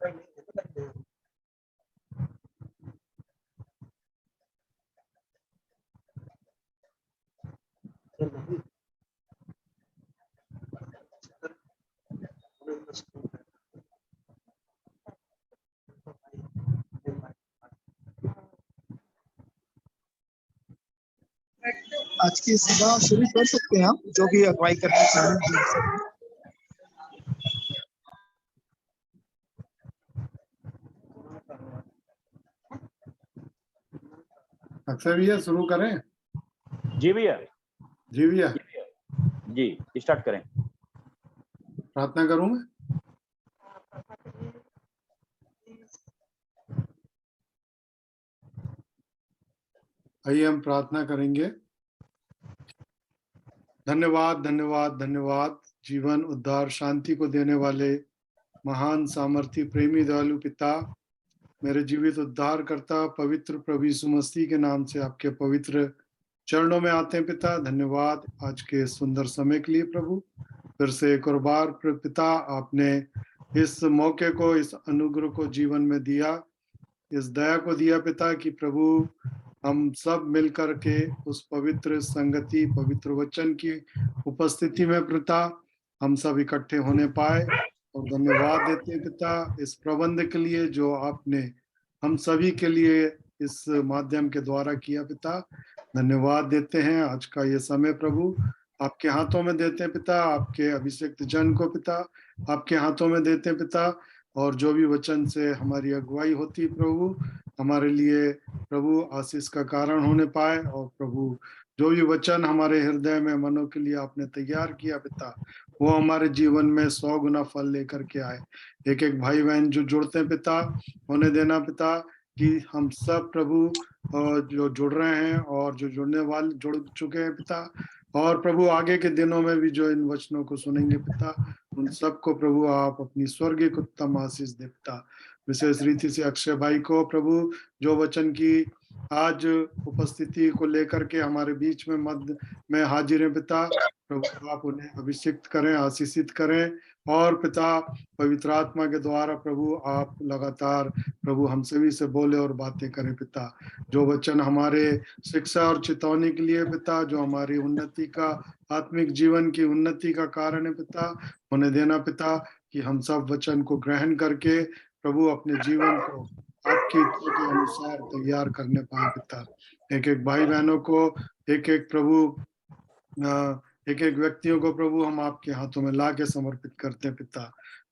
आज की सभा शुरू कर सकते हैं, हम जो भी अगुवाई करना चाहें। अक्षय भैया शुरू करें? जी भैया। जी भैया जी स्टार्ट करें। प्रार्थना करूं मैं? आइए हम प्रार्थना करेंगे। धन्यवाद धन्यवाद धन्यवाद जीवन उद्धार शांति को देने वाले महान सामर्थी प्रेमी दयालु पिता, मेरे जीवित उद्धार करता पवित्र प्रभु यीशु मसीह के नाम से आपके पवित्र चरणों में आते हैं पिता। धन्यवाद आज के सुंदर समय के लिए प्रभु। फिर से एक और बार पिता आपने इस मौके को, इस अनुग्रह को जीवन में दिया, इस दया को दिया पिता कि प्रभु हम सब मिलकर के उस पवित्र संगति, पवित्र वचन की उपस्थिति में पिता हम सब इकट्ठे होने पाए। और धन्यवाद देते हैं पिता इस प्रबंध के लिए जो आपने हम सभी के लिए इस माध्यम के द्वारा किया पिता। धन्यवाद देते हैं। आज का ये समय प्रभु आपके हाथों में देते हैं पिता, आपके अभिषिक्त जन को पिता आपके हाथों में देते हैं पिता। और जो भी वचन से हमारी अगुवाई होती प्रभु, हमारे लिए प्रभु आशीष का कारण होने पाए। और प्रभु जो भी वचन हमारे हृदय में मनों के लिए आपने तैयार किया पिता, वो हमारे जीवन में 100 गुना फल लेकर के आए। एक एक भाई बहन जो जुड़ते हैं पिता, होने देना पिता कि हम सब प्रभु जो जुड़ रहे हैं और जो जुड़ने वाले जुड़ चुके हैं पिता, और प्रभु आगे के दिनों में भी जो इन वचनों को सुनेंगे पिता, उन सबको प्रभु आप अपनी स्वर्गीय उत्तम आशीष दे पिता। विशेष रीति से अक्षय भाई को प्रभु जो वचन की आज उपस्थिति को लेकर के हमारे बीच में मध्य में हाजिर है पिता, प्रभु आप उन्हें अभिषिक्त करें, आशीषित करें। और पिता पवित्र आत्मा के द्वारा प्रभु आप लगातार प्रभु हम सभी से बोले और बातें करें पिता। जो वचन हमारे शिक्षा और चेतावनी के लिए पिता, जो हमारी उन्नति का, आत्मिक जीवन की उन्नति का कारण है पिता, होने देना पिता कि हम सब वचन को ग्रहण करके प्रभु अपने जीवन को आपकी इच्छा के अनुसार तैयार करने पाए पिता। एक एक भाई बहनों को, एक एक प्रभु एक एक व्यक्तियों को प्रभु हम आपके हाथों में ला के समर्पित करते हैं पिता।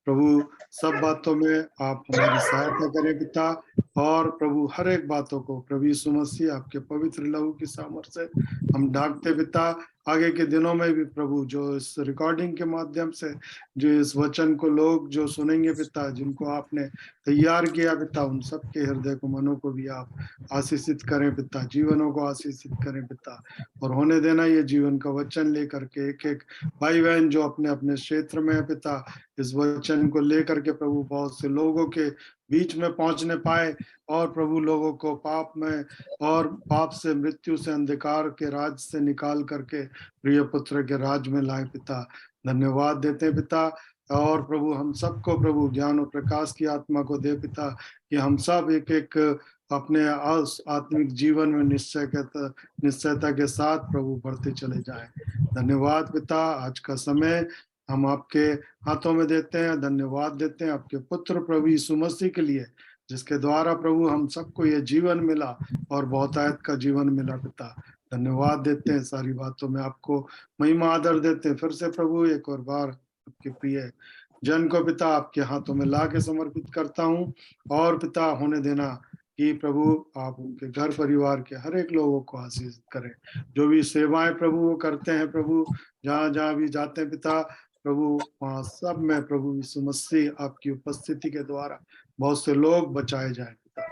प्रभु सब बातों में आप हमारी सहायता करें पिता। और प्रभु हर एक बातों को प्रभु यीशु मसीह आपके पवित्र लहू की सामर्थ्य से हम ढांकते पिता। आगे के दिनों में भी प्रभु जो इस रिकॉर्डिंग के माध्यम से जो इस वचन को लोग जो सुनेंगे पिता, जिनको आपने तैयार किया पिता, उन सबके हृदय को, मनों को भी आप आशीषित करें पिता, जीवनों को आशीषित करें पिता। और होने देना ये जीवन का वचन लेकर के एक एक भाई बहन जो अपने अपने क्षेत्र में है पिता, इस वचन को लेकर के प्रभु बहुत से लोगों के बीच में पहुंचने पाए। और प्रभु लोगों को पाप में और पाप से, मृत्यु से, अंधकार के राज से निकाल करके प्रिय पुत्र के राज में लाए पिता। धन्यवाद देते हैं पिता। और प्रभु हम सबको प्रभु ज्ञान और प्रकाश की आत्मा को दे पिता, कि हम सब एक एक अपने आत्मिक जीवन में निश्चयता के साथ प्रभु बढ़ते चले जाएं। धन्यवाद पिता। आज का समय हम आपके हाथों में देते हैं। धन्यवाद देते हैं आपके पुत्र प्रभु यीशु मसीह के लिए, जिसके द्वारा प्रभु हम सबको ये जीवन मिला और बहुतायत का जीवन मिला पिता। धन्यवाद देते हैं। सारी बातों में आपको महिमा आदर देते हैं। फिर से प्रभु एक और बार आपके प्रिय जन को पिता आपके हाथों में ला के समर्पित करता हूँ। और पिता होने देना कि प्रभु आप उनके घर परिवार के हर एक लोगों को आशीष करें। जो भी सेवाएं प्रभु वो करते हैं प्रभु, जहाँ जहाँ भी जाते हैं पिता, प्रभु वहाँ सब में प्रभु यीशु मसीह आपकी उपस्थिति के द्वारा बहुत से लोग बचाए जाए पिता।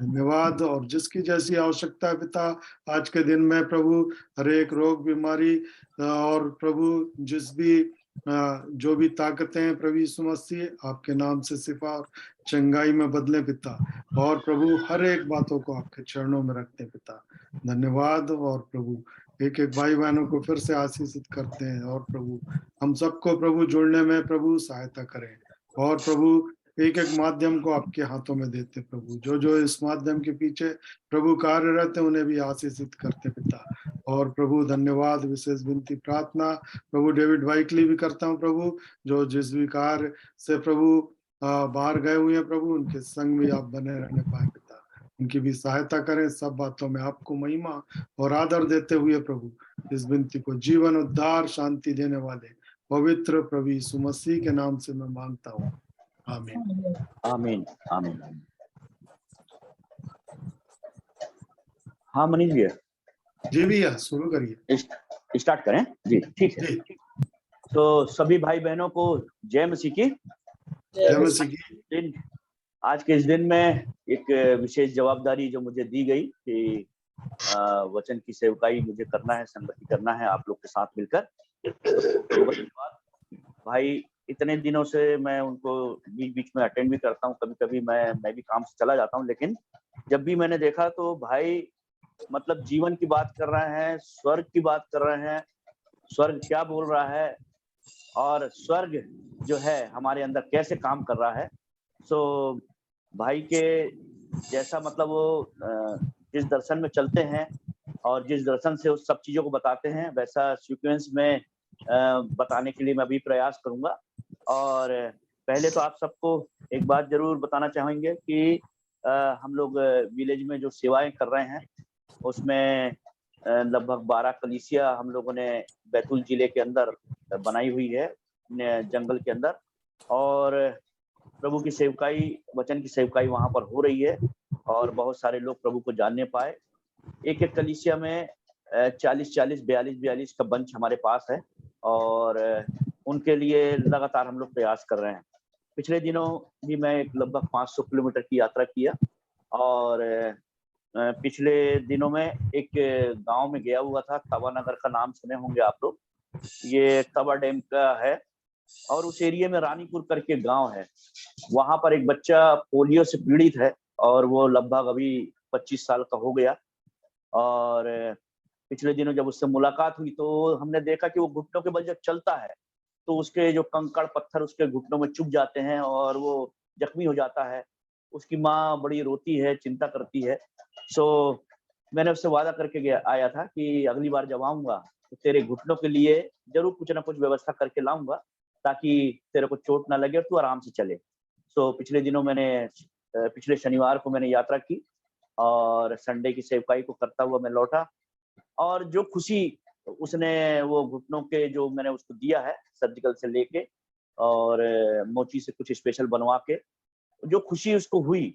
धन्यवाद। और जिसकी जैसी आवश्यकता है पिता, आज के दिन में प्रभु हर एक रोग, बीमारी और प्रभु जिस भी जो भी ताकतें हैं प्रभु यीशु मसीह आपके नाम से शिफा और चंगाई में बदले पिता। और प्रभु हर एक बातों को आपके चरणों में रखते पिता। धन्यवाद। और प्रभु एक एक भाई बहनों को फिर से आशीषित करते हैं। और प्रभु हम सबको प्रभु जुड़ने में प्रभु सहायता करें। और प्रभु एक एक माध्यम को आपके हाथों में देते प्रभु। जो जो इस माध्यम के पीछे प्रभु कार्यरत है उन्हें भी आशीषित करते पिता। और प्रभु धन्यवाद, विशेष विनती प्रार्थना प्रभु डेविड भाई के लिए भी करता हूँ प्रभु, जो जिस भी कार्य से प्रभु बाहर गए हुए हैं प्रभु, उनके संग भी आप बने रहने पाए पिता। उनकी भी सहायता करें, सब बातों में आपको महिमा और आदर देते हुए प्रभु इस विनती को जीवन, उद्धार, शांति देने वाले पवित्र प्रभु यीशु मसीह के नाम से मैं मांगता हूँ, आमीन। आमीन आमीन। हाँ मनीष भैया जी भैया शुरू करिए। स्टार्ट करें जी, ठीक है। जी तो सभी भाई बहनों को जय मसीह की। जय मसीह की। आज के इस दिन में एक विशेष जवाबदारी जो मुझे दी गई कि वचन की सेवकाई मुझे करना है, संगति करना है आप लोग के साथ मिलकर। भाई इतने दिनों से मैं उनको बीच बीच में अटेंड भी करता हूँ, कभी कभी मैं भी काम से चला जाता हूँ, लेकिन जब भी मैंने देखा तो भाई मतलब जीवन की बात कर रहे हैं, स्वर्ग की बात कर रहे हैं, स्वर्ग क्या बोल रहा है और स्वर्ग जो है हमारे अंदर कैसे काम कर रहा है। सो भाई के जैसा मतलब वो जिस दर्शन में चलते हैं और जिस दर्शन से उस सब चीजों को बताते हैं, वैसा सीक्वेंस में बताने के लिए मैं भी प्रयास करूंगा। और पहले तो आप सबको एक बात जरूर बताना चाहेंगे कि हम लोग विलेज में जो सेवाएं कर रहे हैं उसमें लगभग 12 कलीसिया हम लोगों ने बैतूल जिले के अंदर बनाई हुई है, जंगल के अंदर। और प्रभु की सेवकाई, वचन की सेवकाई वहां पर हो रही है और बहुत सारे लोग प्रभु को जानने पाए। एक एक कलीसिया में 40-40, 42-42 का बंच हमारे पास है और उनके लिए लगातार हम लोग प्रयास कर रहे हैं। पिछले दिनों भी मैं लगभग 500 किलोमीटर की यात्रा किया और पिछले दिनों में एक गांव में गया हुआ था, तवा नगर का नाम सुने होंगे आप लोग, ये तवा डैम का है और उस एरिया में रानीपुर करके गांव है। वहां पर एक बच्चा पोलियो से पीड़ित है और वो लगभग अभी 25 साल का हो गया। और पिछले दिनों जब उससे मुलाकात हुई तो हमने देखा कि वो घुटनों के बल जब चलता है तो उसके जो कंकड़ पत्थर उसके घुटनों में चुभ जाते हैं और वो जख्मी हो जाता है। उसकी माँ बड़ी रोती है, चिंता करती है। सो मैंने उससे वादा करके गया आया था कि अगली बार जब आऊंगा तो तेरे घुटनों के लिए जरूर कुछ ना कुछ व्यवस्था करके लाऊंगा ताकि तेरे को चोट ना लगे और तू आराम से चले। सो पिछले दिनों पिछले शनिवार को मैंने यात्रा की और संडे की सेवकाई को करता हुआ मैं लौटा। और जो खुशी उसने वो घुटनों के जो मैंने उसको दिया है सर्जिकल से लेके और मोची से कुछ स्पेशल बनवा के, जो खुशी उसको हुई,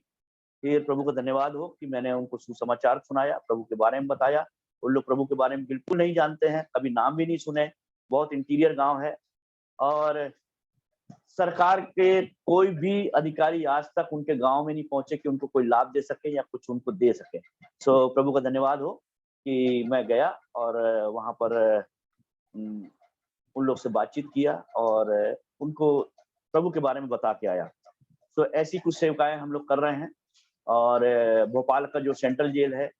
फिर प्रभु का धन्यवाद हो कि मैंने उनको सुसमाचार सुनाया, प्रभु के बारे में बताया। उन लोग प्रभु के बारे में बिल्कुल नहीं जानते हैं, कभी नाम भी नहीं सुने, बहुत इंटीरियर गांव है और सरकार के कोई भी अधिकारी आज तक उनके गांव में नहीं पहुंचे कि उनको कोई लाभ दे सके या कुछ उनको दे सके। सो प्रभु का धन्यवाद हो कि मैं गया और वहां पर उन लोग से बातचीत किया और उनको प्रभु के बारे में बता के आया। सो ऐसी कुछ सेवकाएं हम लोग कर रहे हैं। और भोपाल का जो सेंट्रल जेल है,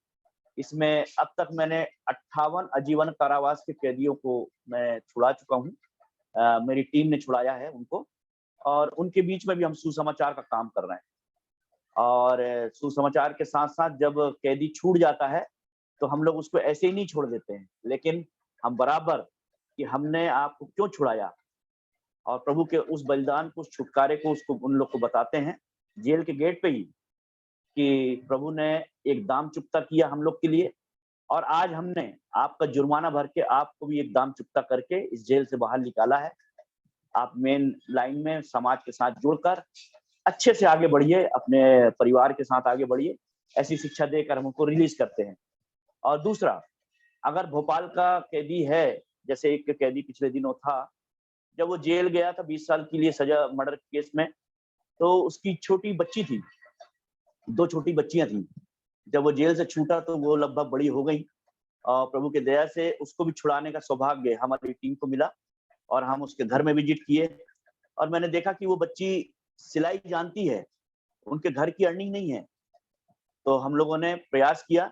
इसमें अब तक मैंने 58 आजीवन कारावास के कैदियों को मैं छुड़ा चुका हूँ। मेरी टीम ने छुड़ाया है उनको और उनके बीच में भी हम सुसमाचार का काम कर रहे हैं। और सुसमाचार के साथ साथ जब कैदी छूट जाता है तो हम लोग उसको ऐसे ही नहीं छोड़ देते हैं, लेकिन हम बराबर कि हमने आपको क्यों छुड़ाया और प्रभु के उस बलिदान को, उस छुटकारे को उसको उन लोग को बताते हैं जेल के गेट पे ही कि प्रभु ने एक दाम चुकता किया हम लोग के लिए और आज हमने आपका जुर्माना भर के आपको भी एक दाम चुकता करके इस जेल से बाहर निकाला है। आप मेन लाइन में समाज के साथ जुड़कर अच्छे से आगे बढ़िए, अपने परिवार के साथ आगे बढ़िए, ऐसी शिक्षा देकर हम उनको रिलीज करते हैं। और दूसरा, अगर भोपाल का कैदी है, जैसे एक कैदी पिछले दिनों था, जब वो जेल गया था 20 साल के लिए सजा मर्डर केस में, तो उसकी छोटी बच्ची थी, 2 छोटी बच्चियां थी। जब वो जेल से छूटा तो वो लगभग बड़ी हो गई और प्रभु के दया से उसको भी छुड़ाने का सौभाग्य हमारी टीम को मिला और हम उसके घर में विजिट किए और मैंने देखा कि वो बच्ची सिलाई जानती है, उनके घर की अर्निंग नहीं है। तो हम लोगों ने प्रयास किया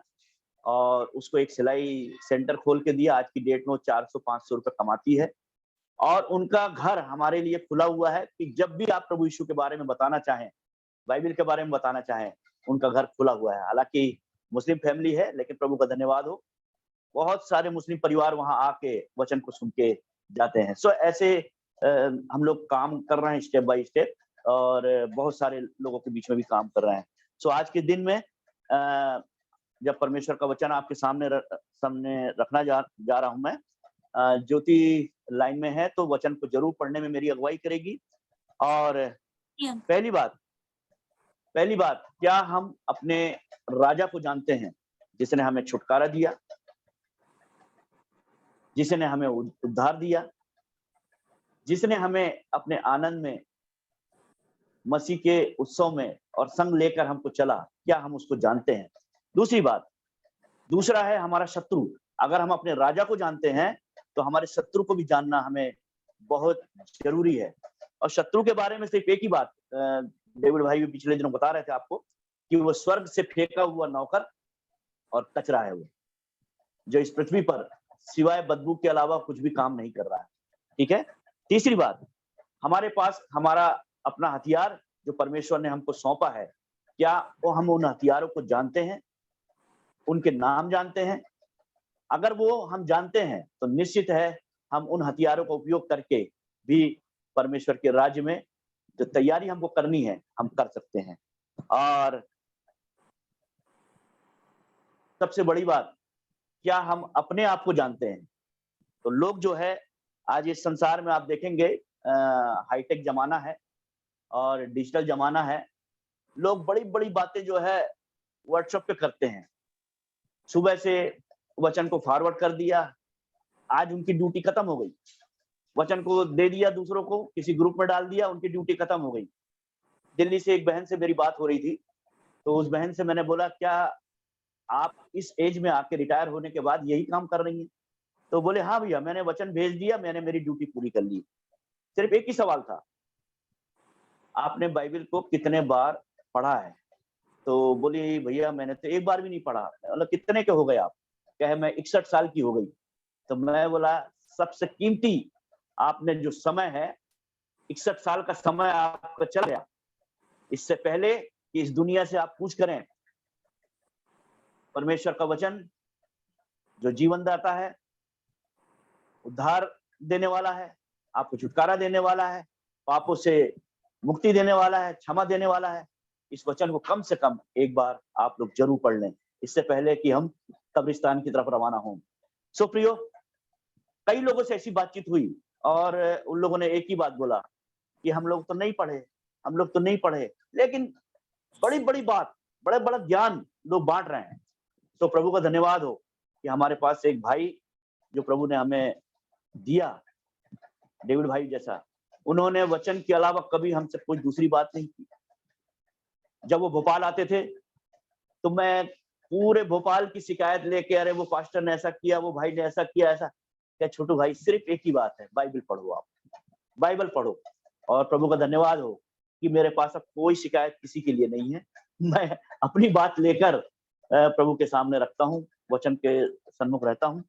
और उसको एक सिलाई सेंटर खोल के दिया। आज की डेट में वो 400-500 रुपए कमाती है और उनका घर हमारे लिए खुला हुआ है कि जब भी आप प्रभु यीशु के बारे में बताना चाहें, बाइबल के बारे में बताना चाहें, उनका घर खुला हुआ है। हालांकि मुस्लिम फैमिली है, लेकिन प्रभु का धन्यवाद हो, बहुत सारे मुस्लिम परिवार वहां आके वचन को सुन के जाते हैं। सो ऐसे हम लोग काम कर रहे हैं स्टेप बाय स्टेप, और बहुत सारे लोगों के बीच में भी काम कर रहे हैं। सो आज के दिन में जब परमेश्वर का वचन आपके सामने रखना जा रहा हूं मैं, ज्योति लाइन में है तो वचन को जरूर पढ़ने में मेरी अगुवाई करेगी। और पहली बात, क्या हम अपने राजा को जानते हैं, जिसने हमें छुटकारा दिया, जिसने हमें उद्धार दिया, जिसने हमें अपने आनंद में, मसीह के उत्सव में और संग लेकर हमको चला, क्या हम उसको जानते हैं? दूसरा है हमारा शत्रु। अगर हम अपने राजा को जानते हैं तो हमारे शत्रु को भी जानना हमें बहुत जरूरी है। और शत्रु के बारे में सिर्फ एक ही बात, डेविड भाई भी पिछले दिनों बता रहे थे आपको कि वो स्वर्ग से फेंका हुआ नौकर और कचरा है, वो जो इस पृथ्वी पर सिवाय बदबू के अलावा कुछ भी काम नहीं कर रहा है। ठीक है। तीसरी बात, हमारे पास हमारा अपना हथियार जो परमेश्वर ने हमको सौंपा है, क्या वो हम उन हथियारों को जानते हैं, उनके नाम जानते हैं? अगर वो हम जानते हैं तो निश्चित है हम उन हथियारों का उपयोग करके भी परमेश्वर के राज्य में जो तैयारी हमको करनी है हम कर सकते हैं। और सबसे बड़ी बात, क्या हम अपने आप को जानते हैं? तो लोग जो है आज इस संसार में आप देखेंगे, हाईटेक जमाना है और डिजिटल जमाना है, लोग बड़ी बड़ी बातें जो है व्हाट्सएप पे करते हैं। सुबह से वचन को फॉरवर्ड कर दिया, आज उनकी ड्यूटी खत्म हो गई। वचन को दे दिया दूसरों को, किसी ग्रुप में डाल दिया, उनकी ड्यूटी खत्म हो गई। दिल्ली से एक बहन से मेरी बात हो रही थी, तो उस बहन से मैंने बोला, क्या आप इस एज में आके रिटायर होने के बाद यही काम कर रही हैं? तो बोले, हाँ भैया, मैंने वचन भेज दिया, मैंने मेरी ड्यूटी पूरी कर ली। सिर्फ एक ही सवाल था, आपने बाइबल को कितने बार पढ़ा है? तो बोली, भैया मैंने तो एक बार भी नहीं पढ़ा। मतलब कितने के हो गए आप? कहे, मैं 61 साल की हो गई। तो मैं बोला, सबसे कीमती आपने जो समय है, 61 साल का समय आपका चला गया। इससे पहले कि इस दुनिया से आप पूछ करें, परमेश्वर का वचन जो जीवन दाता है, उद्धार देने वाला है, आपको छुटकारा देने वाला है, पापों से मुक्ति देने वाला है, क्षमा देने वाला है, इस वचन को कम से कम एक बार आप लोग जरूर पढ़ लें, इससे पहले कि हम कब्रिस्तान की तरफ रवाना हों। सो प्रियो, कई लोगों से ऐसी बातचीत हुई और उन लोगों ने एक ही बात बोला कि हम लोग तो नहीं पढ़े, लेकिन बड़ी बड़ी बात, बड़े बड़ा ज्ञान लोग बांट रहे हैं। तो प्रभु का धन्यवाद हो कि हमारे पास एक भाई जो प्रभु ने हमें दिया, डेविड भाई जैसा, उन्होंने वचन के अलावा कभी हमसे कोई दूसरी बात नहीं की। जब वो भोपाल आते थे तो मैं पूरे भोपाल की शिकायत लेके, अरे वो पास्टर ने ऐसा किया, वो भाई ने ऐसा किया, ऐसा क्या। छोटू भाई, सिर्फ एक ही बात है, बाइबल पढ़ो, आप बाइबल पढ़ो। और प्रभु का धन्यवाद हो कि मेरे पास अब कोई शिकायत किसी के लिए नहीं है। मैं अपनी बात लेकर प्रभु के सामने रखता हूँ, वचन के सन्मुख रहता हूँ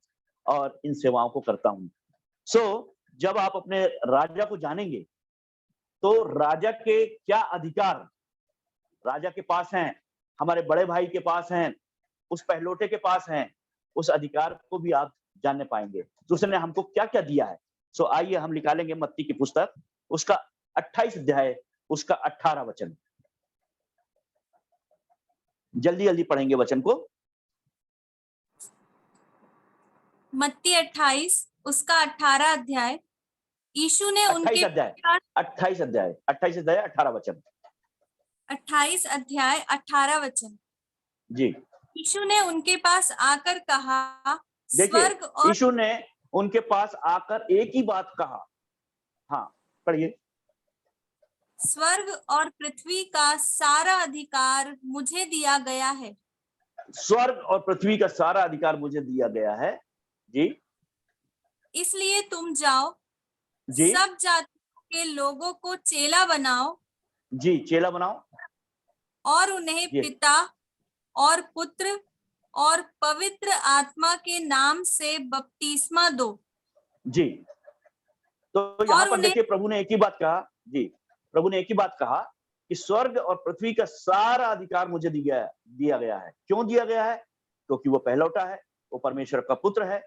और इन सेवाओं को करता हूँ। सो जब आप अपने राजा को जानेंगे तो राजा के क्या अधिकार राजा के पास हैं, हमारे बड़े भाई के पास हैं, उस पहलोटे के पास हैं, उस अधिकार को भी आप जानने पाएंगे तो उसने हमको क्या क्या दिया है। सो आइए हम निकालेंगे मत्ती की पुस्तक, उसका 28 अध्याय, उसका 18 वचन। जल्दी जल्दी पढ़ेंगे वचन को। मत्ती 28 उसका 18 अध्याय। यीशु ने उनके 28 अध्याय 18 वचन। 28 अध्याय 18 वचन जी। यीशु ने उनके पास आकर कहा, देखिए, यीशु ने उनके पास आकर एक ही बात कहा। हाँ, पढ़िए। स्वर्ग और पृथ्वी का सारा अधिकार मुझे दिया गया है। स्वर्ग और पृथ्वी का सारा अधिकार मुझे दिया गया है। जी। इसलिए तुम जाओ, जी, सब जातियों के लोगों को चेला बनाओ। जी, चेला बनाओ और उन्हें पिता और पुत्र और पवित्र आत्मा के नाम से बपतिस्मा दो। जी। तो यहाँ और पर उन्हें देखिए प्रभु ने एक ही बात कहा, जी, प्रभु ने एक ही बात कहा कि स्वर्ग और पृथ्वी का सारा अधिकार मुझे दिया गया है। क्यों दिया गया है? क्योंकि वो पहलौठा है, वो परमेश्वर का पुत्र है,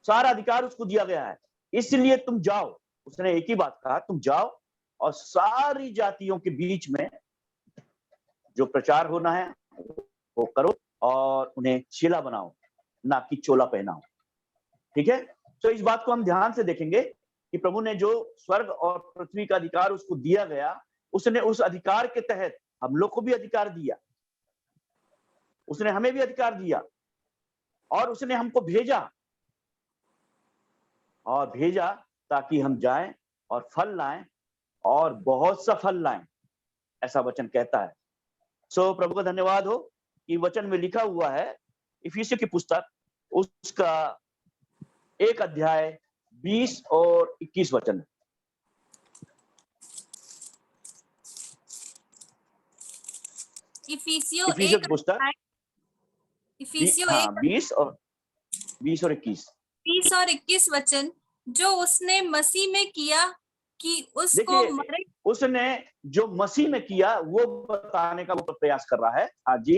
सारा अधिकार उसको दिया गया है। इसलिए तुम जाओ, उसने एक ही बात कहा, तुम जाओ और सारी जातियों के बीच में जो प्रचार होना है वो करो और उन्हें चेला बनाओ, ना कि चोला पहनाओ। ठीक है? तो इस बात को हम ध्यान से देखेंगे कि प्रभु ने जो स्वर्ग और पृथ्वी का अधिकार उसको दिया गया, उसने उस अधिकार के तहत हम लोग को भी अधिकार दिया, उसने हमें भी अधिकार दिया और उसने हमको भेजा ताकि हम जाएं और फल लाएं और बहुत सा फल लाएं, ऐसा वचन कहता है। सो प्रभु का धन्यवाद हो कि वचन में लिखा हुआ है, इफिसियों की पुस्तक उसका 1 अध्याय 20 और 21 वचन। इफिसियों इफिसियों एक की पुस्तक अध्याय, इफिसियों हाँ, 1 20 और 21। 30 और 21 वचन, जो उसने मसीह में किया कि उसको देखिए, मरे उसने जो मसीह में किया वो बताने का वो प्रयास कर रहा है। हाँ जी,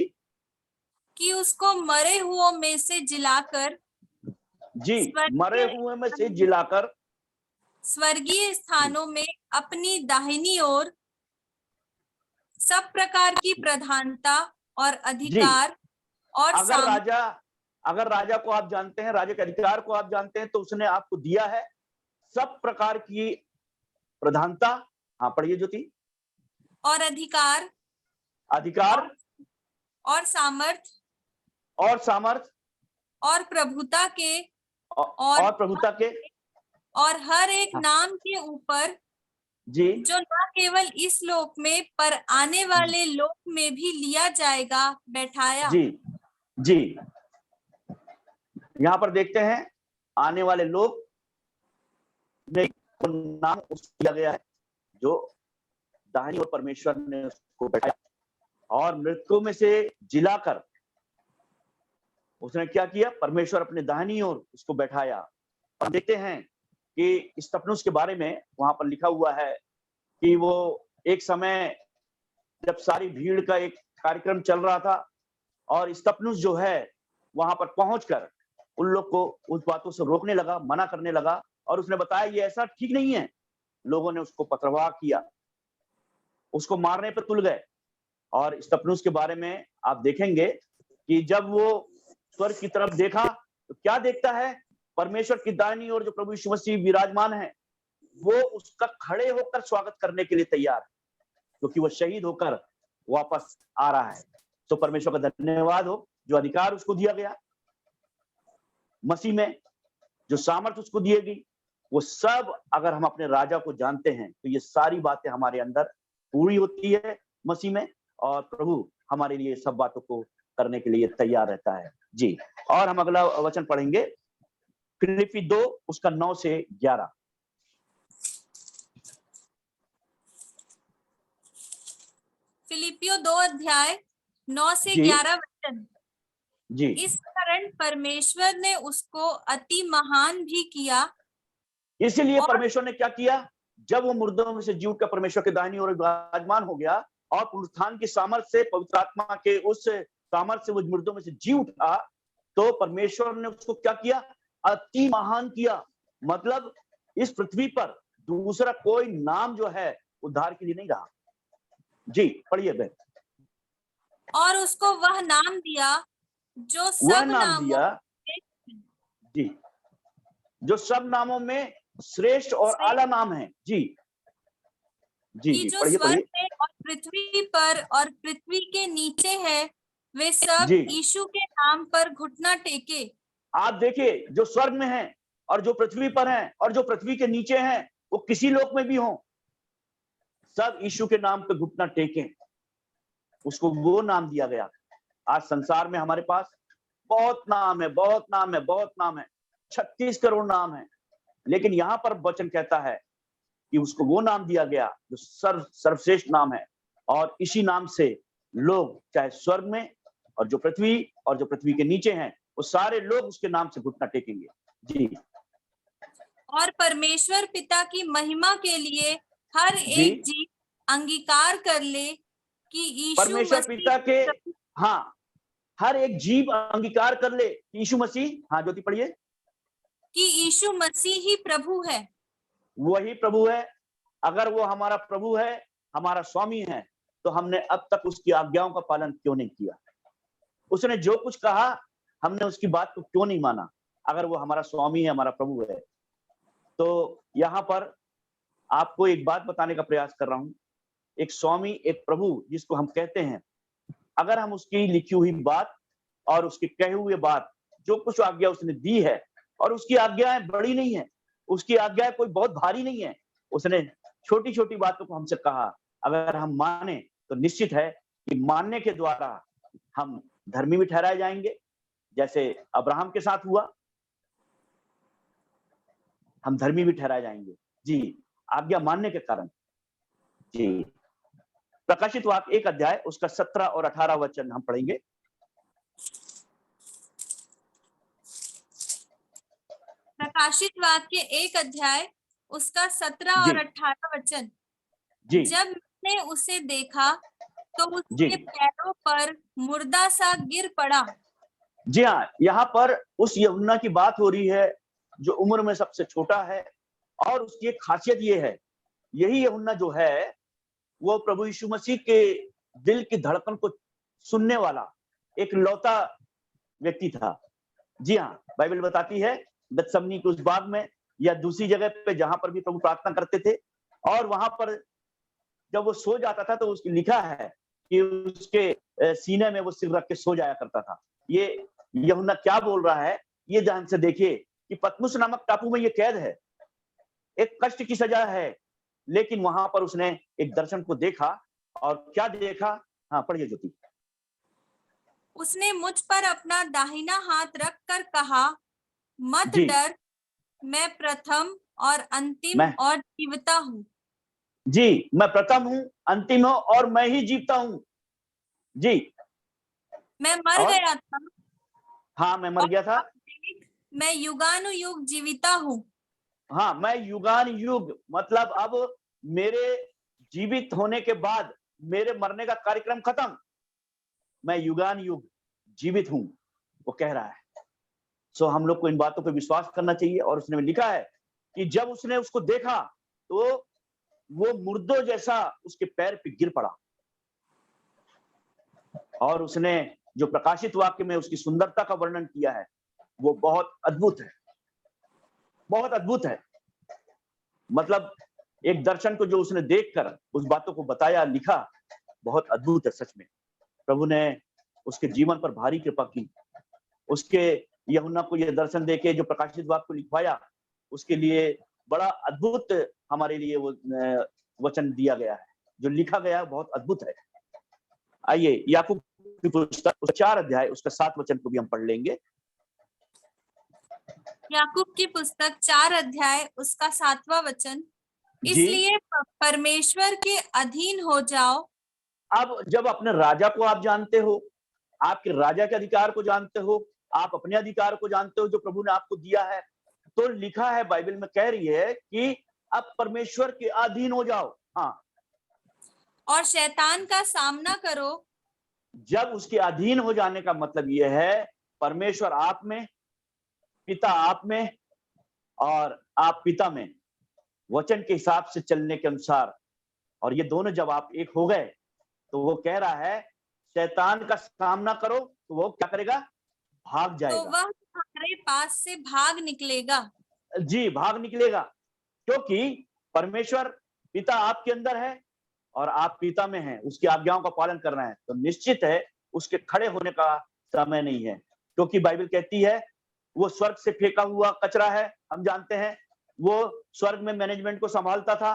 कि उसको मरे हुओं में से जिलाकर जी, मरे हुए में से जिलाकर स्वर्गीय स्थानों में अपनी दाहिनी ओर सब प्रकार की प्रधानता और जी, अधिकार और अगर राजा को आप जानते हैं, राजा के अधिकार को आप जानते हैं, तो उसने आपको दिया है सब प्रकार की प्रधानता। हाँ, पढ़िए ज्योति। और अधिकार अधिकार और सामर्थ और सामर्थ और प्रभुता के और प्रभुता के, और हर एक हाँ, नाम के ऊपर, जी, जो न केवल इस लोक में पर आने वाले लोक में भी लिया जाएगा, बैठाया। जी, जी। यहाँ पर देखते हैं आने वाले लोग में नाम उसको दिया गया है, जो दाहिनी ओर परमेश्वर ने उसको बैठाया और मृतकों में से जिलाकर उसने क्या किया? परमेश्वर अपने दाहिनी ओर उसको बैठाया। और देखते हैं कि स्तफनुस के बारे में वहां पर लिखा हुआ है कि वो एक समय जब सारी भीड़ का एक कार्यक्रम चल रहा था और स्तफनुस जो है वहां पर पहुंचकर उन लोग को उस बातों से रोकने लगा, मना करने लगा और उसने बताया ये ऐसा ठीक नहीं है। लोगों ने उसको पथरवाह किया, उसको मारने पर तुल गए। और स्तफनुस के बारे में आप देखेंगे कि जब वो स्वर्ग की तरफ देखा तो क्या देखता है? परमेश्वर की दाहिनी ओर जो प्रभु यीशु मसीह विराजमान है, वो उसका खड़े होकर स्वागत करने के लिए तैयार है, क्योंकि वो शहीद होकर वापस आ रहा है। तो परमेश्वर का धन्यवाद हो, जो अधिकार उसको दिया गया मसीह में, जो सामर्थ उसको दी गई, वो सब अगर हम अपने राजा को जानते हैं तो ये सारी बातें हमारे अंदर पूरी होती है मसीह में, और प्रभु हमारे लिए सब बातों को करने के लिए तैयार रहता है। जी, और हम अगला वचन पढ़ेंगे, फिलिप्पी 2 उसका 9 से 11। फिलिपियो 2 अध्याय 9 से जी, 11 वचन। जी, इस कारण परमेश्वर ने उसको अति महान भी किया, इसीलिए और परमेश्वर ने क्या किया? जब वो मुर्दों में से जी उठकर परमेश्वर के दाहिनी ओर विराजमान हो गया और पुनरुत्थान की सामर्थ से, पवित्र आत्मा के उस सामर्थ से वो मुर्दों में से जी उठा, तो परमेश्वर ने उसको क्या किया? अति महान किया। मतलब इस पृथ्वी पर दूसरा कोई नाम जो है उद्धार के लिए नहीं रहा। जी, पढ़िए बहन। और उसको वह नाम दिया जो वह सब नाम नामों दिया, में जी, जो सब नामों में श्रेष्ठ और आला नाम है। जी, जी, कि जी, जो पढ़िए स्वर्ग पढ़िए। में और पृथ्वी पर और पृथ्वी के नीचे है, वे सब जी, यीशु के नाम पर घुटना टेके। आप देखिए, जो स्वर्ग में है और जो पृथ्वी पर है और जो पृथ्वी के नीचे हैं, वो किसी लोक में भी हो, सब यीशु के नाम पे घुटना टेकें। उसको वो नाम दिया गया। आज संसार में हमारे पास बहुत नाम है, बहुत नाम है, बहुत नाम है, 36 करोड़ नाम है, लेकिन यहाँ पर वचन कहता है कि उसको वो नाम दिया गया जो सर्वश्रेष्ठ नाम है, और इसी नाम से लोग चाहे स्वर्ग में और जो पृथ्वी के नीचे हैं, वो सारे लोग उसके नाम से घुटना टेकेंगे। जी, और परमेश्वर पिता की महिमा के लिए हर जी। एक जीव अंगीकार कर ले कि यीशु परमेश्वर मसीह पिता के, हाँ, हर एक जीव अंगीकार कर ले कि यीशु मसीह, हाँ ज्योति पढ़िए, कि यीशु मसीह ही प्रभु है। वही प्रभु है। अगर वो हमारा प्रभु है, हमारा स्वामी है, तो हमने अब तक उसकी आज्ञाओं का पालन क्यों नहीं किया? उसने जो कुछ कहा, हमने उसकी बात को क्यों नहीं माना? अगर वो हमारा स्वामी है, हमारा प्रभु है। तो यहाँ पर आपको एक बात बताने का प्रयास कर रहा हूं। एक स्वामी, एक प्रभु जिसको हम कहते हैं, अगर हम उसकी लिखी हुई बात और उसके कहे हुए बात, जो कुछ आज्ञा उसने दी है, और उसकी आज्ञाएं बड़ी नहीं है, उसकी आज्ञाएं कोई बहुत भारी नहीं है, उसने छोटी छोटी बातों को हमसे कहा, अगर हम माने तो निश्चित है कि मानने के द्वारा हम धर्मी भी ठहराए जाएंगे, जैसे अब्राहम के साथ हुआ, हम धर्मी भी ठहराए जाएंगे। जी, आज्ञा मानने के कारण। जी, प्रकाशित वाक्य 1 अध्याय उसका 17 और 18 वचन हम पढ़ेंगे। प्रकाशित वाक्य 1 अध्याय उसका 17 जी। और 18 वचन। जी। जब मैंने उसे देखा तो जी। उसके पैरों पर मुर्दा सा गिर पड़ा। जी हाँ, यहाँ पर उस यूहन्ना की बात हो रही है जो उम्र में सबसे छोटा है, और उसकी एक खासियत ये है, यही यूहन्ना जो है वो प्रभु यीशु मसीह के दिल की धड़कन को सुनने वाला एक लौता व्यक्ति था। जी हाँ, बाइबल बताती है गतसमनी के उस बाग में या दूसरी जगह पे जहां पर भी प्रभु प्रार्थना करते थे, और वहां पर जब वो सो जाता था तो उसकी लिखा है कि उसके सीने में वो सिर रख के सो जाया करता था। ये यूहन्ना क्या बोल रहा है, ये ध्यान से देखिए कि पतमुस नामक टापू में ये कैद है, एक कष्ट की सजा है, लेकिन वहां पर उसने एक दर्शन को देखा, और क्या देखा? हाँ पढ़िए ज्योति। उसने मुझ पर अपना दाहिना हाथ रख कर कहा, मत जी। डर, मैं प्रथम और अंतिम मैं और जीवता हूँ। जी, मैं प्रथम हूं, अंतिम हूं, और मैं ही जीवता हूं। जी। मैं मर और गया था हाँ, मैं मर और गया था। अब देख, मैं युगानुयुग जीविता हूँ। हाँ, मैं युगान युग, मतलब अब मेरे जीवित होने के बाद मेरे मरने का कार्यक्रम खत्म, मैं युगान युग जीवित हूं, वो कह रहा है। सो हम लोग को इन बातों पर विश्वास करना चाहिए। और उसने लिखा है कि जब उसने उसको देखा तो वो मुर्दों जैसा उसके पैर पे गिर पड़ा, और उसने जो प्रकाशित वाक्य में उसकी सुंदरता का वर्णन किया है वो बहुत अद्भुत है, बहुत अद्भुत है। मतलब एक दर्शन को जो उसने देखकर उस बातों को बताया, लिखा, बहुत अद्भुत है सच में। प्रभु ने उसके जीवन पर भारी कृपा की, उसके यूहन्ना को यह दर्शन देके जो प्रकाशित वाक्य को लिखवाया, उसके लिए बड़ा अद्भुत हमारे लिए वो वचन दिया गया है, जो लिखा गया बहुत अद्भुत है। आइए याकूब की पुस्तक 4 अध्याय उसका 7 वचन को भी हम पढ़ लेंगे। याकूब की पुस्तक 4 अध्याय उसका 7वां वचन। इसलिए परमेश्वर के अधीन हो जाओ। अब जब अपने राजा को आप जानते हो, आपके राजा के अधिकार को जानते हो, आप अपने अधिकार को जानते हो जो प्रभु ने आपको दिया है, तो लिखा है, बाइबल में कह रही है कि अब परमेश्वर के अधीन हो जाओ। हाँ, और शैतान का सामना करो। जब उसके अधीन हो जाने का मतलब यह है परमेश्वर आप में, पिता आप में, और आप पिता में, वचन के हिसाब से चलने के अनुसार, और ये दोनों जब आप एक हो गए, तो वो कह रहा है शैतान का सामना करो, तो वो क्या करेगा? भाग तो जाएगा। वह तुम्हारे पास से भाग निकलेगा। जी, भाग निकलेगा, क्योंकि परमेश्वर पिता आपके अंदर है और आप पिता में हैं, उसकी आज्ञाओं का पालन कर रहे हैं, तो निश्चित है उसके खड़े होने का समय नहीं है। क्योंकि बाइबल कहती है वो स्वर्ग से फेंका हुआ कचरा है, हम जानते हैं। वो स्वर्ग में मैनेजमेंट को संभालता था,